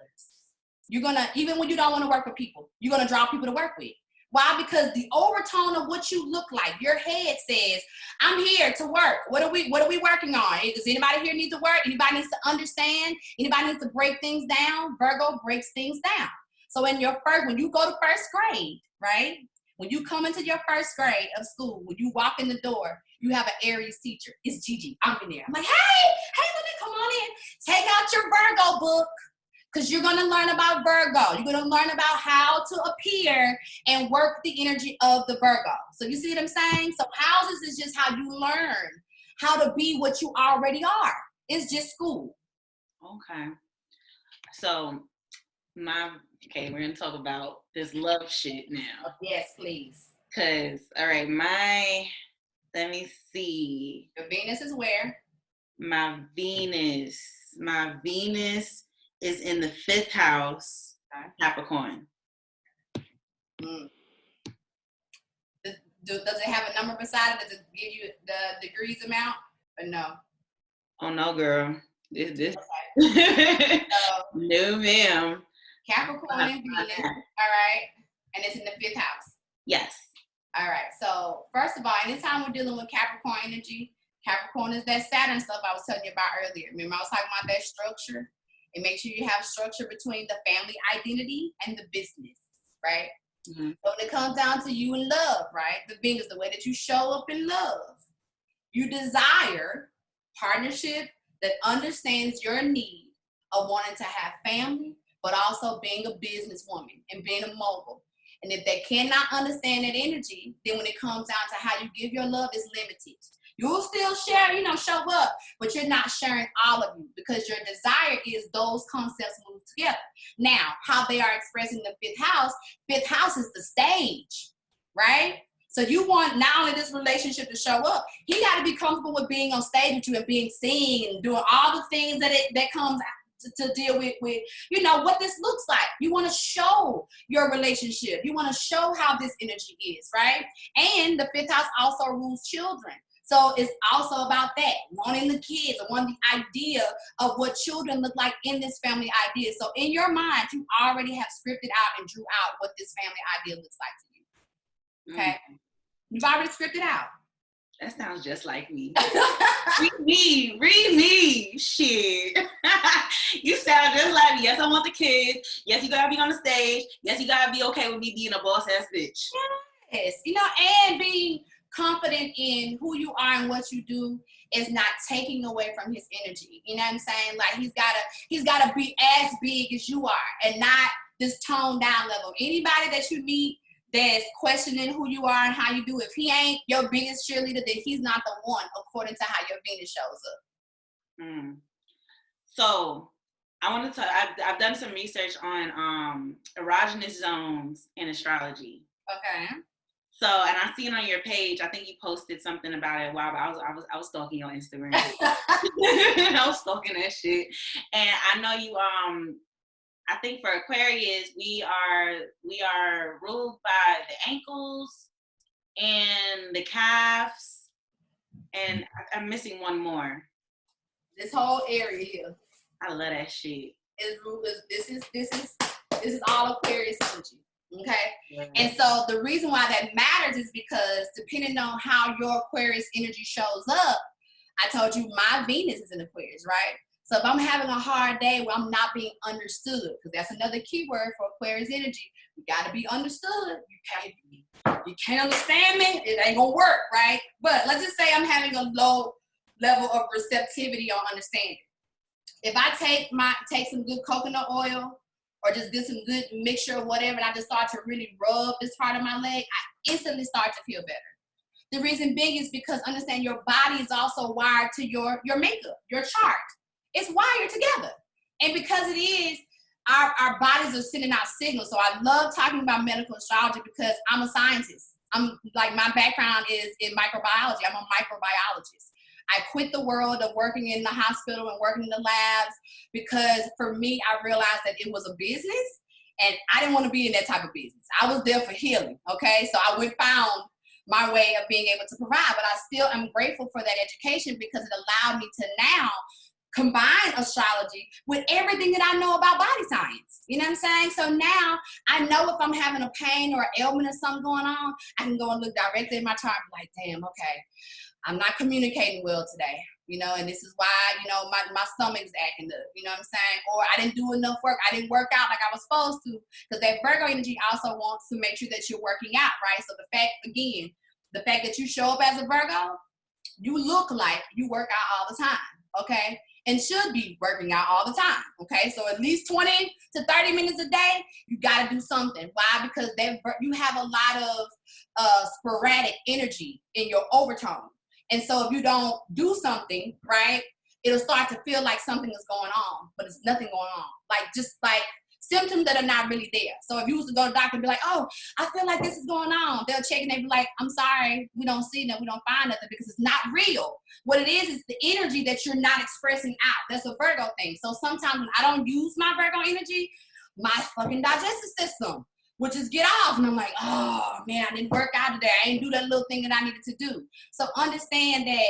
You're going to, even when you don't want to work with people, you're going to draw people to work with. Why? Because the overtone of what you look like, your head says, I'm here to work. What are we working on? Does anybody here need to work? Anybody needs to understand? Anybody needs to break things down? Virgo breaks things down. So when you go to first grade, right? When you come into your first grade of school, when you walk in the door, you have an Aries teacher. It's Gigi. I'm in there. I'm like, hey, Lily, come on in. Take out your Virgo book, because you're going to learn about Virgo. You're going to learn about how to appear and work the energy of the Virgo. So you see what I'm saying? So houses is just how you learn how to be what you already are. It's just school. Okay. So we're going to talk about this love shit now. Yes, please. Because, all right, let me see. Your Venus is where? My Venus is in the fifth house, Capricorn. Mm. Does it have a number beside it? Does it give you the degrees amount or no? Oh, no, girl. This. Okay. No, ma'am. Capricorn and Venus, all right? And it's in the fifth house. Yes. All right. So first of all, anytime we're dealing with Capricorn energy, Capricorn is that Saturn stuff I was telling you about earlier. Remember I was talking about that structure? And make sure you have structure between the family identity and the business, right? Mm-hmm. So when it comes down to you and love, right? The thing is the way that you show up in love. You desire partnership that understands your need of wanting to have family, but also being a businesswoman and being a mogul. And if they cannot understand that energy, then when it comes down to how you give your love, it's limited. You'll still share, show up, but you're not sharing all of you because your desire is those concepts move together. Now, how they are expressing the fifth house is the stage, right? So you want not only this relationship to show up, he got to be comfortable with being on stage with you and being seen and doing all the things that comes to deal with what this looks like. You want to show your relationship. You want to show how this energy is, right? And the fifth house also rules children. So it's also about that, wanting the kids, or wanting the idea of what children look like in this family idea. So in your mind, you already have scripted out and drew out what this family idea looks like to you. Okay? You've already scripted out. That sounds just like me. Read me. Shit. You sound just like me. Yes, I want the kids. Yes, you gotta be on the stage. Yes, you gotta be okay with me being a boss ass bitch. Yes, and being confident in who you are and what you do is not taking away from his energy. You know what I'm saying? Like he's gotta be as big as you are and not this toned down level. Anybody that you meet that's questioning who you are and how you do, if he ain't your biggest cheerleader, then he's not the one according to how your Venus shows up. So I wanted to, I've done some research on erogenous zones in astrology. Okay. So, and I seen on your page, I think you posted something about it a while back. I was stalking your Instagram. I was stalking that shit. And I know you, I think for Aquarius, we are ruled by the ankles and the calves. And I'm missing one more. This whole area here. I love that shit. This is all Aquarius energy. Okay. Yeah. And so the reason why that matters is because depending on how your Aquarius energy shows up, I told you my Venus is in Aquarius, right? So if I'm having a hard day where I'm not being understood, because that's another key word for Aquarius energy, you got to be understood. You can't understand me, it ain't gonna work, right? But let's just say I'm having a low level of receptivity on understanding. If I take some good coconut oil, or just get some good mixture of whatever, and I just start to really rub this part of my leg, I instantly start to feel better. The reason being is because understand your body is also wired to your makeup, your chart. It's wired together. And because it is, our bodies are sending out signals. So I love talking about medical astrology because I'm a scientist. My background is in microbiology. I'm a microbiologist. I quit the world of working in the hospital and working in the labs because for me, I realized that it was a business and I didn't want to be in that type of business. I was there for healing, okay? So I found my way of being able to provide, but I still am grateful for that education because it allowed me to now combine astrology with everything that I know about body science. You know what I'm saying? So now I know if I'm having a pain or an ailment or something going on, I can go and look directly at my chart and be like, damn, okay, I'm not communicating well today, and this is why, my stomach's acting up, you know what I'm saying? Or I didn't do enough work. I didn't work out like I was supposed to, because that Virgo energy also wants to make sure that you're working out, right? So the fact that you show up as a Virgo, you look like you work out all the time, okay? And should be working out all the time, okay? So at least 20 to 30 minutes a day, you got to do something. Why? Because you have a lot of sporadic energy in your overtone. And so if you don't do something, right, it'll start to feel like something is going on, but it's nothing going on. Just like symptoms that are not really there. So if you was to go to the doctor and be like, oh, I feel like this is going on, they'll check and they'll be like, I'm sorry, we don't see nothing, we don't find nothing because it's not real. What it is the energy that you're not expressing out. That's a Virgo thing. So sometimes when I don't use my Virgo energy, my fucking digestive system would just get off. And I'm like, oh man, I didn't work out today. I didn't do that little thing that I needed to do. So understand that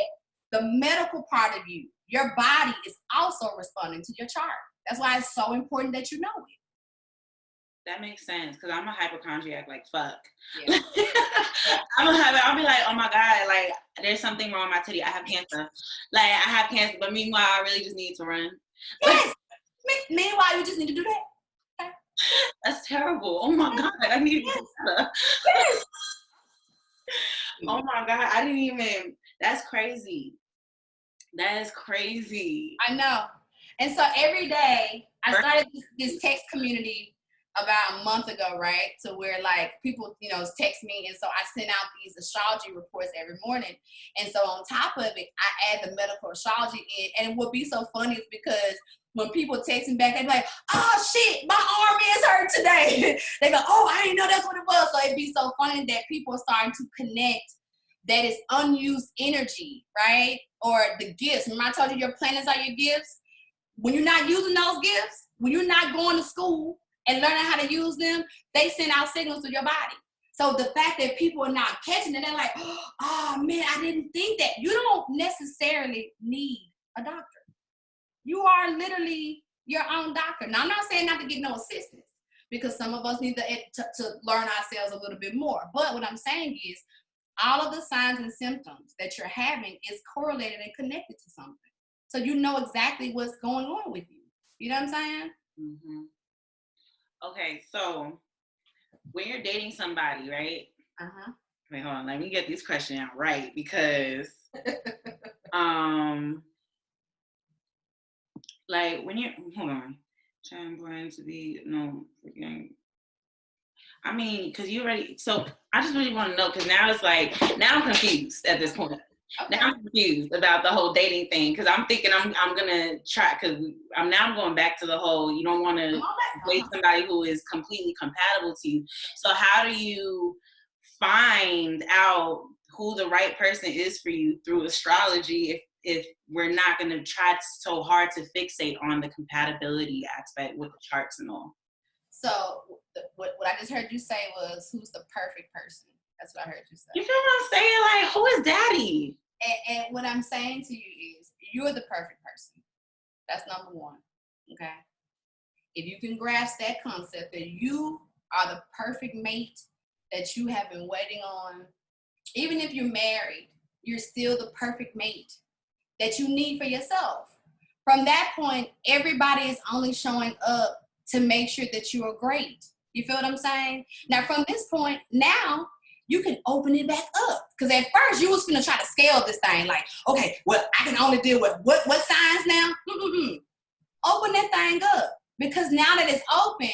the medical part of you, your body is also responding to your chart. That's why it's so important that you know it. That makes sense, because I'm a hypochondriac, like, fuck. Yeah. I'll be like, oh my God, like, there's something wrong with my titty. I have cancer. Like, I have cancer, but meanwhile, I really just need to run. Yes. Meanwhile, you just need to do that. Okay. That's terrible. Oh my God, I need to get better. Yes. Oh my God, I didn't even, that's crazy. That is crazy. I know. And so every day, I started this text community about a month ago, right? To where like people, text me. And so I send out these astrology reports every morning. And so on top of it, I add the medical astrology in. And what be so funny is because when people text me back, they be like, oh shit, my arm is hurt today. They go, oh, I didn't know that's what it was. So it'd be so funny that people are starting to connect that is unused energy, right? Or the gifts. Remember I told you your planets are your gifts? When you're not using those gifts, when you're not going to school and learning how to use them, they send out signals to your body. So the fact that people are not catching it, they're like, oh man, I didn't think that. You don't necessarily need a doctor. You are literally your own doctor. Now, I'm not saying not to get no assistance because some of us need to learn ourselves a little bit more. But what I'm saying is all of the signs and symptoms that you're having is correlated and connected to something. So you know exactly what's going on with you. You know what I'm saying? Mm-hmm. Okay, so when you're dating somebody, right? Uh-huh. Wait, hold on. Let me get these questions out right because, like when you're, hold on. Trying to be, no, freaking. I mean, because you already, so I just really want to know, because now it's like, now I'm confused at this point. Okay. Now I'm confused about the whole dating thing, because I'm thinking I'm going to try, because I'm going back to the whole, you don't want to date somebody who is completely compatible to you. So how do you find out who the right person is for you through astrology if we're not going to try so hard to fixate on the compatibility aspect with the charts and all? So what I just heard you say was, who's the perfect person? That's what I heard you say. You feel what I'm saying? Like, who is daddy? And what I'm saying to you is, you're the perfect person. That's number one, okay? If you can grasp that concept that you are the perfect mate that you have been waiting on, even if you're married, you're still the perfect mate that you need for yourself. From that point, everybody is only showing up to make sure that you are great. You feel what I'm saying? Now, from this point, now you can open it back up. Because at first, you was going to try to scale this thing. Like, okay, well, I can only deal with what signs now? Open that thing up. Because now that it's open,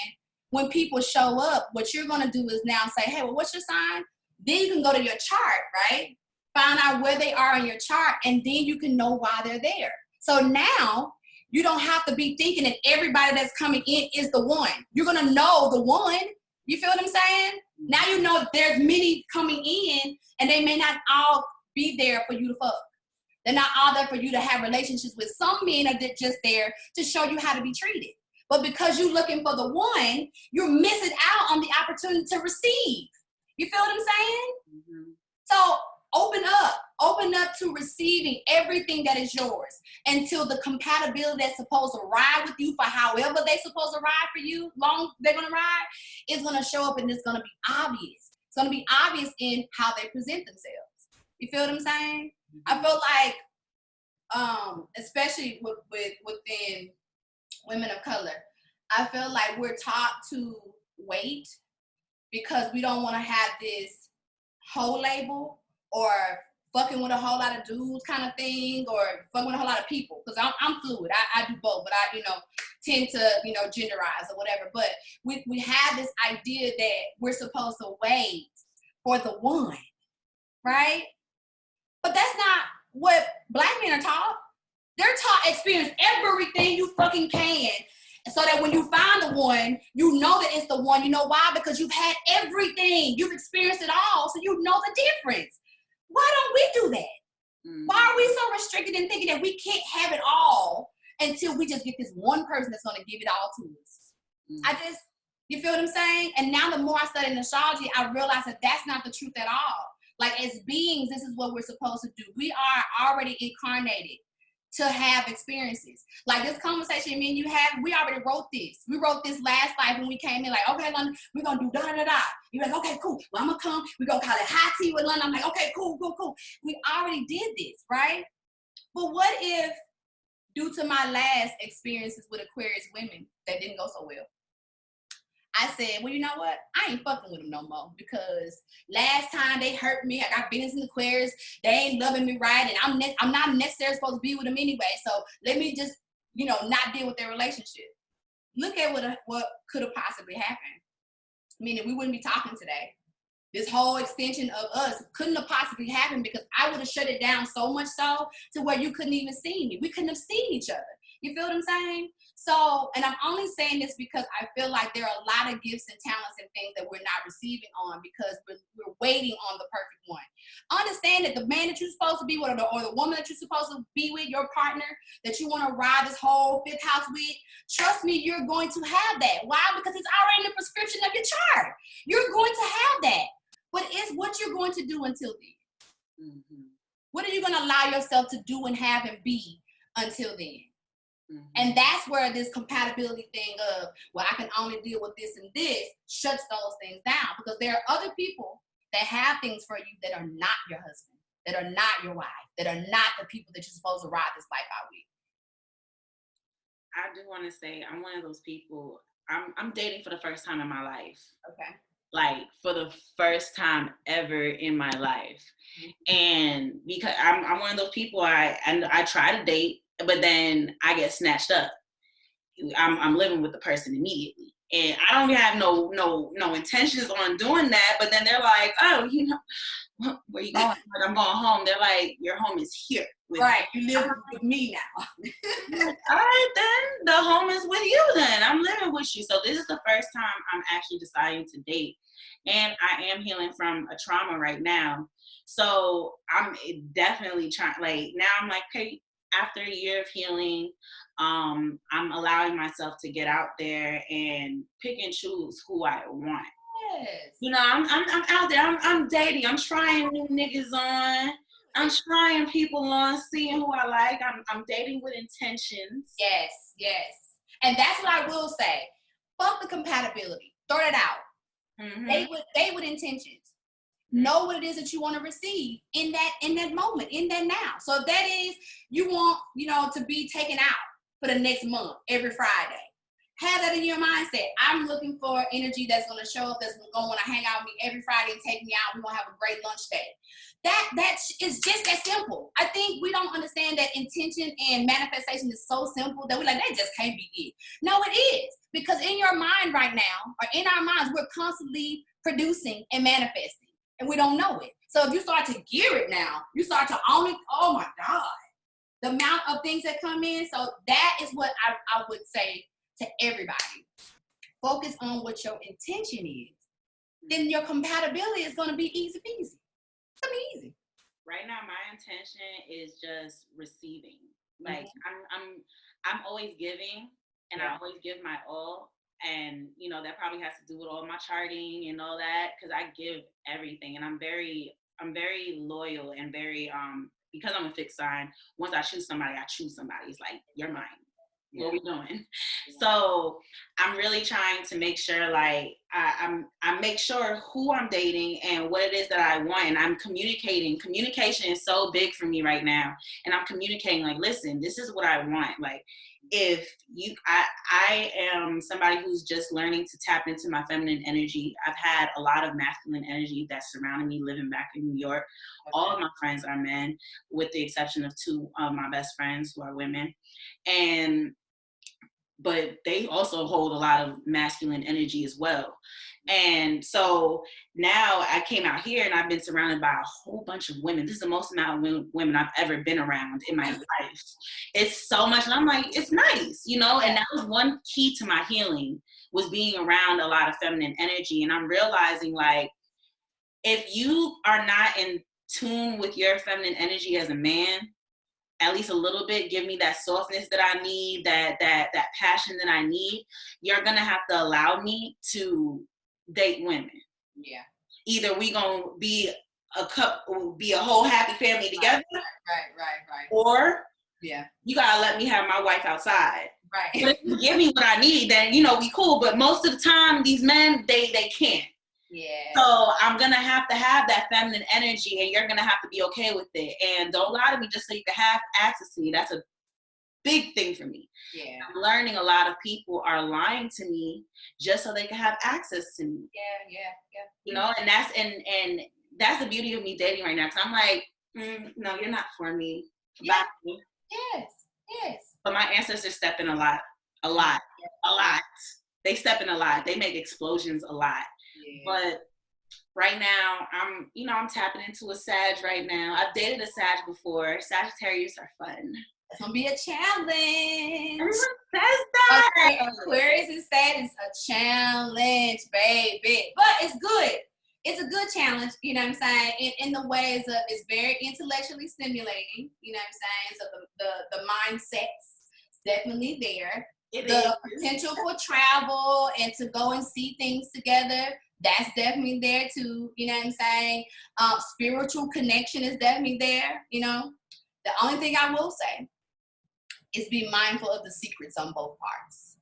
when people show up, what you're going to do is now say, hey, well, what's your sign? Then you can go to your chart, right? Find out where they are on your chart, and then you can know why they're there. So now, you don't have to be thinking that everybody that's coming in is the one. You're going to know the one. You feel what I'm saying? Now you know there's many coming in, and they may not all be there for you to fuck. They're not all there for you to have relationships with. Some men are just there to show you how to be treated. But because you're looking for the one, you're missing out on the opportunity to receive. You feel what I'm saying? Mm-hmm. So open up to receiving everything that is yours until the compatibility that's supposed to ride with you for however they're supposed to ride for you, long they're going to ride, is going to show up, and it's going to be obvious. It's going to be obvious in how they present themselves. You feel what I'm saying? I feel like, especially within women of color, I feel like we're taught to wait because we don't want to have this whole label or fucking with a whole lot of dudes kind of thing, or fucking with a whole lot of people. Because I'm fluid. I do both, but I, tend to, genderize or whatever. But we have this idea that we're supposed to wait for the one, right? But that's not what Black men are taught. They're taught experience everything you fucking can, so that when you find the one, you know that it's the one. You know why? Because you've had everything. You've experienced it all, so you know the difference. Why don't we do that? Mm-hmm. Why are we so restricted in thinking that we can't have it all until we just get this one person that's going to give it all to us? Mm-hmm. You feel what I'm saying? And now the more I study astrology, I realize that that's not the truth at all. Like, as beings, this is what we're supposed to do. We are already incarnated to have experiences. Like this conversation me and you have, we already wrote this. We wrote this last life when we came in, like, okay, London, we're going to do da-da-da-da. You're like, okay, cool. Well, I'm going to come. We're going to call it high tea with London. I'm like, okay, cool. We already did this, right? But what if, due to my last experiences with Aquarius women that didn't go so well, I said, well, you know what? I ain't fucking with them no more, because last time they hurt me, I got Venus in Aquarius, they ain't loving me right, and I'm not necessarily supposed to be with them anyway, so let me just, not deal with their relationship. look at what could have possibly happened. Meaning we wouldn't be talking today. This whole extension of us couldn't have possibly happened because I would have shut it down so much so to where you couldn't even see me. We couldn't have seen each other. You feel what I'm saying? So, and I'm only saying this because I feel like there are a lot of gifts and talents and things that we're not receiving on because we're waiting on the perfect one. Understand that the man that you're supposed to be with or the woman that you're supposed to be with, your partner, that you want to ride this whole fifth house with, trust me, you're going to have that. Why? Because it's already in the prescription of your chart. You're going to have that. But it's what you're going to do until then. Mm-hmm. What are you going to allow yourself to do and have and be until then? Mm-hmm. And that's where this compatibility thing of, well, I can only deal with this and this shuts those things down because there are other people that have things for you that are not your husband, that are not your wife, that are not the people that you're supposed to ride this life out with. I do want to say I'm one of those people. I'm dating for the first time in my life. Okay. Like for the first time ever in my life. Mm-hmm. And because I'm one of those people, I try to date, but then I get snatched up. I'm living with the person immediately. And I don't have no intentions on doing that, but then they're like, oh, you know, where you going? Like, I'm going home. They're like, your home is here. Right, you live with me now. All right, then the home is with you then. I'm living with you. So this is the first time I'm actually deciding to date. And I am healing from a trauma right now. So I'm definitely trying, like, now I'm like, okay, after a year of healing, I'm allowing myself to get out there and pick and choose who I want. Yes. You know, I'm out there, I'm dating, I'm trying new niggas on. I'm trying people on, seeing who I like. I'm dating with intentions. Yes. And that's what I will say. Fuck the compatibility. Throw it out. Mm-hmm. Date with intentions. Know what it is that you want to receive in that moment, in that now. So if that is you want, to be taken out for the next month, every Friday. Have that in your mindset. I'm looking for energy that's going to show up, that's going to want to hang out with me every Friday and take me out. We're going to have a great lunch day. That is just that simple. I think we don't understand that intention and manifestation is so simple that we're like, that just can't be it. No, it is. Because in your mind right now, or in our minds, we're constantly producing and manifesting, and we don't know it. So if you start to gear it now, you start to own it, oh my God, the amount of things that come in. So that is what I would say to everybody. Focus on what your intention is. Then your compatibility is going to be easy peasy. It's going to be easy. Right now, my intention is just receiving. Like, mm-hmm. I'm always giving, and I always give my all. And, that probably has to do with all my charting and all that, because I give everything. And I'm very loyal and very, because I'm a fixed sign, once I choose somebody, It's like, you're mine. Yeah. What are we doing? Yeah. So I'm really trying to make sure, like, I make sure who I'm dating and what it is that I want. And I'm communicating. Communication is so big for me right now. And I'm communicating, like, listen, this is what I want. Like, if I am somebody who's just learning to tap into my feminine energy. I've had a lot of masculine energy that's surrounding me living back in New York. Okay. All of my friends are men, with the exception of 2 of my best friends who are women. But they also hold a lot of masculine energy as well. And so now I came out here and I've been surrounded by a whole bunch of women. This is the most amount of women I've ever been around in my life. It's so much. And I'm like, it's nice, and that was one key to my healing, was being around a lot of feminine energy. And I'm realizing, like, if you are not in tune with your feminine energy as a man, at least a little bit, give me that softness that I need, that passion that I need, you're going to have to allow me to date women. Yeah. Either we going to be a couple, be a whole happy family together. Right. Or you got to let me have my wife outside. Right. But if you give me what I need, then, we cool. But most of the time, these men, they can't. Yeah. So I'm going to have that feminine energy, and you're going to have to be okay with it. And don't lie to me just so you can have access to me. That's a big thing for me. Yeah. I'm learning a lot of people are lying to me just so they can have access to me. Yeah. And that's the beauty of me dating right now. Because I'm like, no, you're not for me. Yeah. Yes. But my ancestors step in a lot. a lot. They step in a lot. They make explosions a lot. Yeah. But right now, I'm tapping into a Sag right now. I've dated a Sag before. Sagittarius are fun. It's gonna be a challenge. Everyone says that. Okay, Aquarius and Sag is a challenge, baby. But it's good. It's a good challenge, you know what I'm saying? In the ways of it's very intellectually stimulating, you know what I'm saying? So the mindset's definitely there. The potential for travel and to go and see things together, that's definitely there too, you know what I'm saying? Spiritual connection is definitely there, you know? The only thing I will say is be mindful of the secrets on both parts.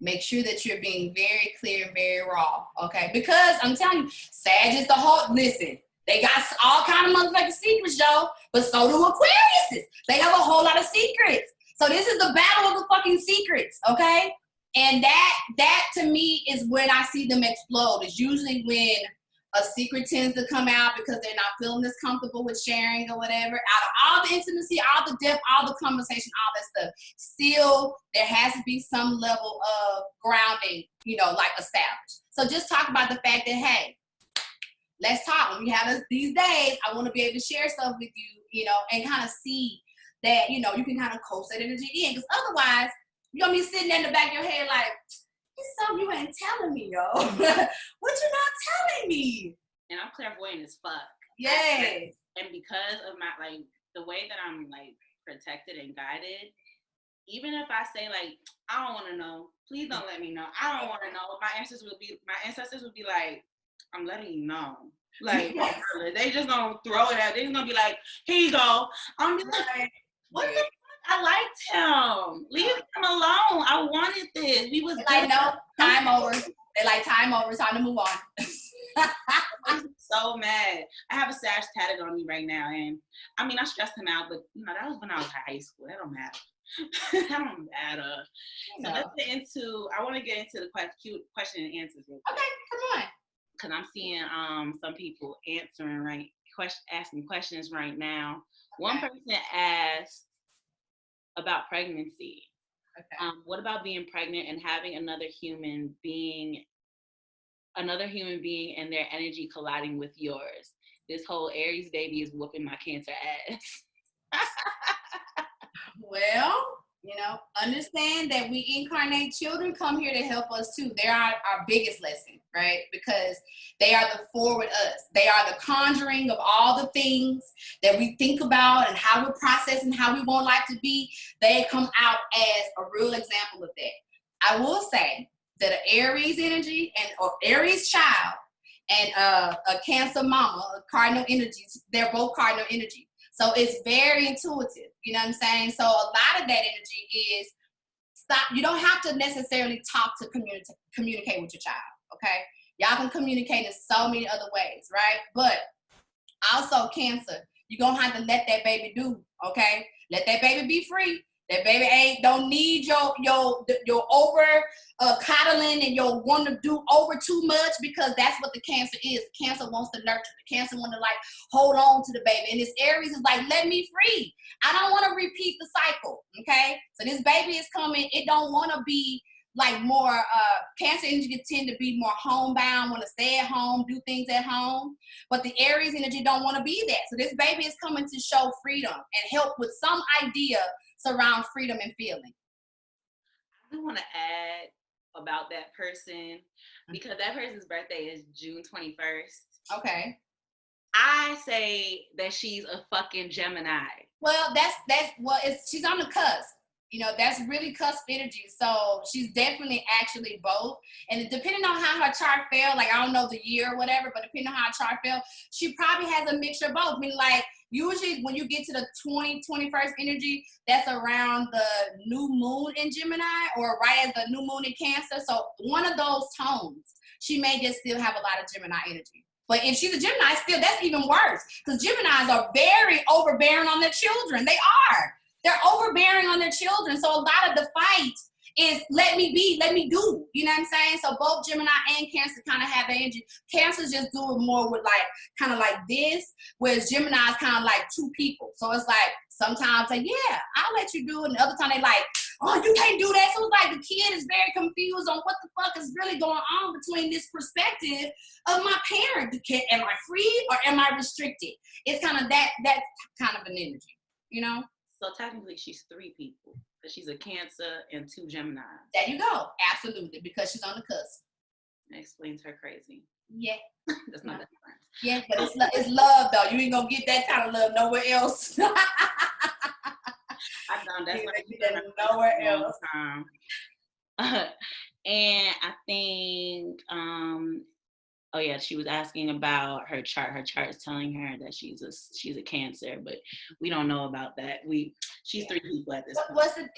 Make sure that you're being very clear and very raw, okay? Because I'm telling you, Sag is the whole, listen, they got all kind of motherfucking secrets, yo, but so do Aquariuses. They have a whole lot of secrets. So this is the battle of the fucking secrets, okay? And that to me is when I see them explode. It's usually when a secret tends to come out because they're not feeling as comfortable with sharing or whatever. Out of all the intimacy, all the depth, all the conversation, all that stuff, still there has to be some level of grounding, you know, like established. So just talk about the fact that, hey, let's talk. When we have these days, I want to be able to share stuff with you, you know, and kind of see that, you know, you can kind of coast that energy in. Because otherwise, you're going to be sitting there in the back of your head like, it's something you ain't telling me, yo. What you not telling me? And I'm clairvoyant as fuck. Yes. And because of my, like, the way that I'm, like, protected and guided, even if I say, like, I don't want to know, please don't let me know. I don't want to know. My ancestors would be like, I'm letting you know. Like, they just going to throw it out. They're just going to be like, here you go. I'm just like, what the fuck? I liked him. Leave him alone. I wanted this. We was like, no, time over. They're like, time over. Time to move on. I'm so mad. I have a Sag tatted on me right now, and I mean, I stressed him out, but you know, that was when I was in high school. That don't matter. That don't matter. So let's get into. I want to get into the question and answers. Okay, come on. Because I'm seeing some people asking questions right now. Okay. One person asked about pregnancy. Okay. What about being pregnant and having another human being and their energy colliding with yours? This whole Aries baby is whooping my Cancer ass. Well, you know, understand that we incarnate children come here to help us too. They're our biggest lesson, right? Because they are the forward us. They are the conjuring of all the things that we think about and how we're processing, how we want life to be. They come out as a real example of that. I will say that an Aries energy or Aries child and a Cancer mama, cardinal energies, they're both cardinal energy. So it's very intuitive, you know what I'm saying? So a lot of that energy is stop. You don't have to necessarily talk to communicate with your child, okay? Y'all can communicate in so many other ways, right? But also Cancer, you're going to have to let that baby do, okay? Let that baby be free. That baby don't need your over coddling and your want to do over too much, because that's what the Cancer is. The Cancer wants to nurture. The Cancer want to like hold on to the baby. And this Aries is like, let me free. I don't want to repeat the cycle. Okay. So this baby is coming. It don't want to be like more Cancer energy tend to be more homebound, want to stay at home, do things at home. But the Aries energy don't want to be that. So this baby is coming to show freedom and help with some idea surround freedom and feeling. I want to add about that person because that person's birthday is June 21st. Okay. I say that she's a fucking Gemini. Well, she's on the cusp. You know, that's really cusp energy. So she's definitely actually both. And depending on how her chart fell, like I don't know the year or whatever, but depending on how her chart fell, she probably has a mixture of both. I mean, like usually when you get to the 21st energy, that's around the new moon in Gemini or right as the new moon in Cancer. So one of those tones, she may just still have a lot of Gemini energy. But if she's a Gemini, still, that's even worse because Geminis are very overbearing on their children. They are. They're overbearing on their children. So a lot of the fight is let me be, let me do. You know what I'm saying? So both Gemini and Cancer kind of have that energy. Cancer's just do it more with like, kind of like this, whereas Gemini is kind of like two people. So it's like sometimes say, yeah, I'll let you do it. And the other time they like, oh, you can't do that. So it's like the kid is very confused on what the fuck is really going on between this perspective of my parent. Am I free or am I restricted? It's kind of that kind of an energy, you know? So technically she's 3 people, because she's a Cancer and 2 Gemini. There you go. Absolutely, because she's on the cusp. That explains her crazy. Yeah. That's not that different. Yeah, but it's love though. You ain't gonna get that kind of love nowhere else. I know that's what you get nowhere else. And I think oh yeah, she was asking about her chart. Her chart is telling her that she's a Cancer, but we don't know about that. She's 3 people at this point. What's and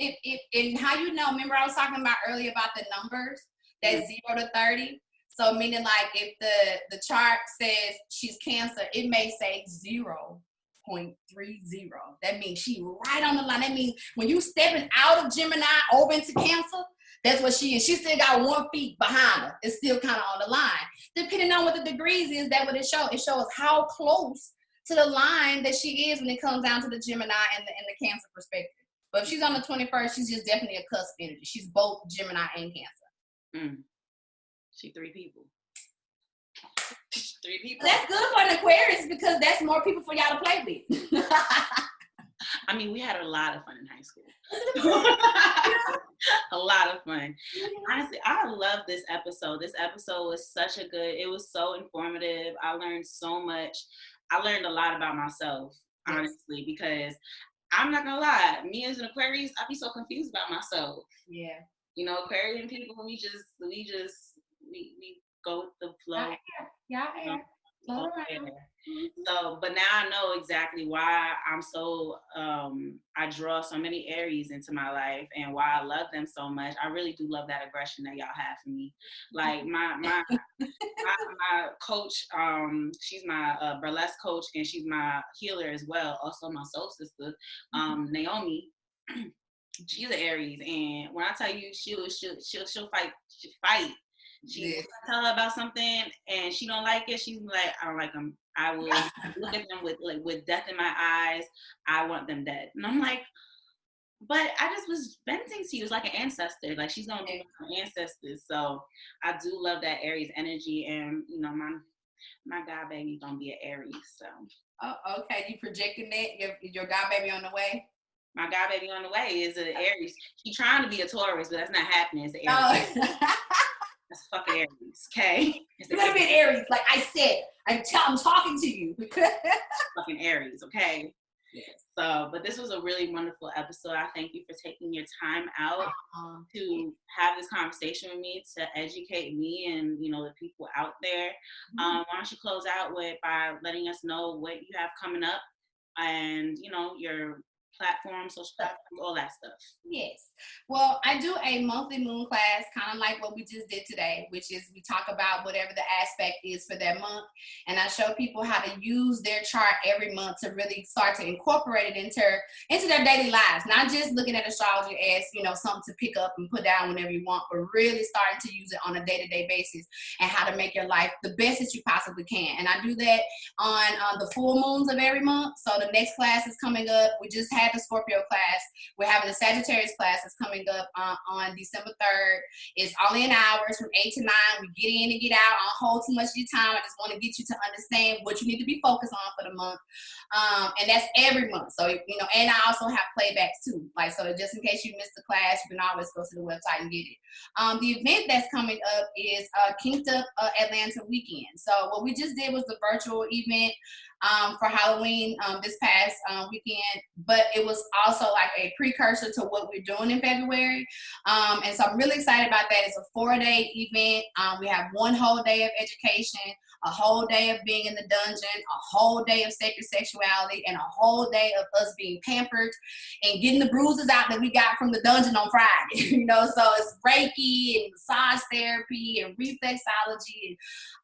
how you know? Remember I was talking about earlier about the numbers, that 0 to 30. So meaning like if the chart says she's Cancer, it may say 0.30. That means she right on the line. That means when you stepping out of Gemini over into Cancer, that's what she is. She still got 1 foot behind her. It's still kind of on the line. Depending on what the degrees is, that what it shows. It shows how close to the line that she is when it comes down to the Gemini and the Cancer perspective. But if she's on the 21st, she's just definitely a cusp energy. She's both Gemini and Cancer. She 3 people. 3 people. That's good for an Aquarius because that's more people for y'all to play with. I mean, we had a lot of fun in high school. A lot of fun. Honestly, I love this episode. This episode was it was so informative. I learned so much. I learned a lot about myself, honestly, because I'm not gonna lie, me as an Aquarius, I be so confused about myself. Yeah. You know, Aquarian people, we go with the flow. Yeah. So, but now I know exactly why I'm so, I draw so many Aries into my life and why I love them so much. I really do love that aggression that y'all have for me. Like my coach, she's my burlesque coach and she's my healer as well. Also my soul sister, Naomi. She's an Aries, and when I tell you she'll fight. She tell her about something and she don't like it. She's like, I don't like them. I will look at them with death in my eyes. I want them dead. And I'm like, but I just was venting to you. It's like an ancestor. Like she's gonna be my ancestors. So I do love that Aries energy, and you know my god baby gonna be an Aries. So. Oh, okay. You projecting that your god baby on the way. My god baby on the way is an Aries. She's trying to be a Taurus, but that's not happening. It's an Aries. That's fucking Aries, okay? You're gonna be an Aries, like I said. I'm talking to you. Fucking Aries, okay? Yes. So, but this was a really wonderful episode. I thank you for taking your time out to have this conversation with me, to educate me and, you know, the people out there. Why don't you close out by letting us know what you have coming up and, you know, your platforms, social platforms, all that stuff. Yes. Well, I do a monthly moon class, kind of like what we just did today, which is we talk about whatever the aspect is for that month. And I show people how to use their chart every month to really start to incorporate it into their daily lives. Not just looking at astrology as, you know, something to pick up and put down whenever you want, but really starting to use it on a day-to-day basis and how to make your life the best that you possibly can. And I do that on the full moons of every month. So the next class is coming up. We just had the Scorpio class. We're having the Sagittarius class that's coming up on December 3rd. It's only an hour. It's from 8 to 9. We get in and get out. I don't hold too much of your time. I just want to get you to understand what you need to be focused on for the month. And that's every month. So, you know, and I also have playbacks too. Like, so just in case you missed the class, you can always go to the website and get it. The event that's coming up is Kinked Up Atlanta Weekend. So what we just did was the virtual event for Halloween this past weekend, but it was also like a precursor to what we're doing in February. And so I'm really excited about that. It's a 4-day event. We have 1 whole day of education, a whole day of being in the dungeon, a whole day of sacred sexuality, and a whole day of us being pampered and getting the bruises out that we got from the dungeon on Friday. You know, so it's Reiki and massage therapy and reflexology and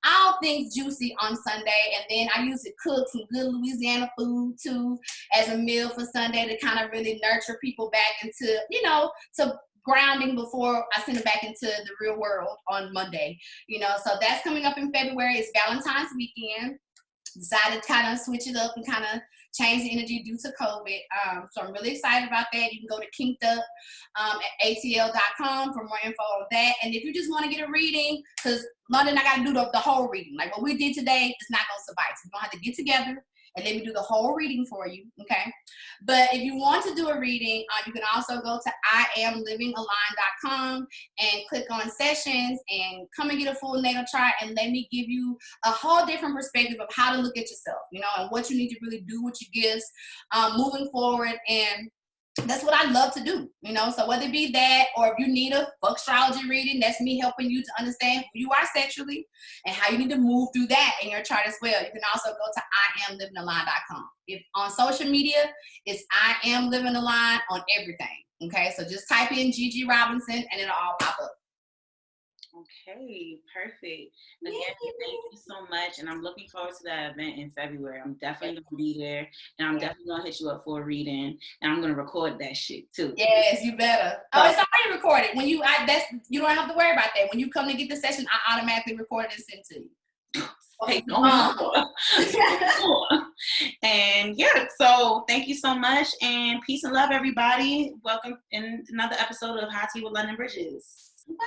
all things juicy on Sunday. And then I usually cook some good Louisiana food too as a meal for Sunday to kind of really nurture people back into, you know, to grounding before I send it back into the real world on Monday. You know, so that's coming up in February. It's Valentine's weekend. decided to kind of switch it up and kind of change the energy due to COVID. So I'm really excited about that. You can go to kinkedup at atl.com for more info on that. And if you just want to get a reading, because London, I got to do the whole reading. Like what we did today, it's not going to suffice. You're going to have to get together and let me do the whole reading for you, okay? But if you want to do a reading, you can also go to IamLivingAlign.com and click on sessions and come and get a full natal chart and let me give you a whole different perspective of how to look at yourself, you know, and what you need to really do with your gifts moving forward. And that's what I love to do, you know. So whether it be that, or if you need a astrology reading, that's me helping you to understand who you are sexually and how you need to move through that in your chart as well. You can also go to IamLivingAlign.com. If on social media, it's I Am Living the Line on everything. Okay, so just type in Gigi Robinson and it'll all pop up. Okay, perfect. Again, thank you so much, and I'm looking forward to that event in February. I'm definitely gonna be there, and I'm definitely gonna hit you up for a reading, and I'm gonna record that shit too. Yes, you better. Oh, it's already recorded. When you, you don't have to worry about that. When you come to get the session, I automatically record it and send to you. Hey, no more. And yeah, so thank you so much, and peace and love, everybody. Welcome in another episode of High Tea with London Bridges. Bye.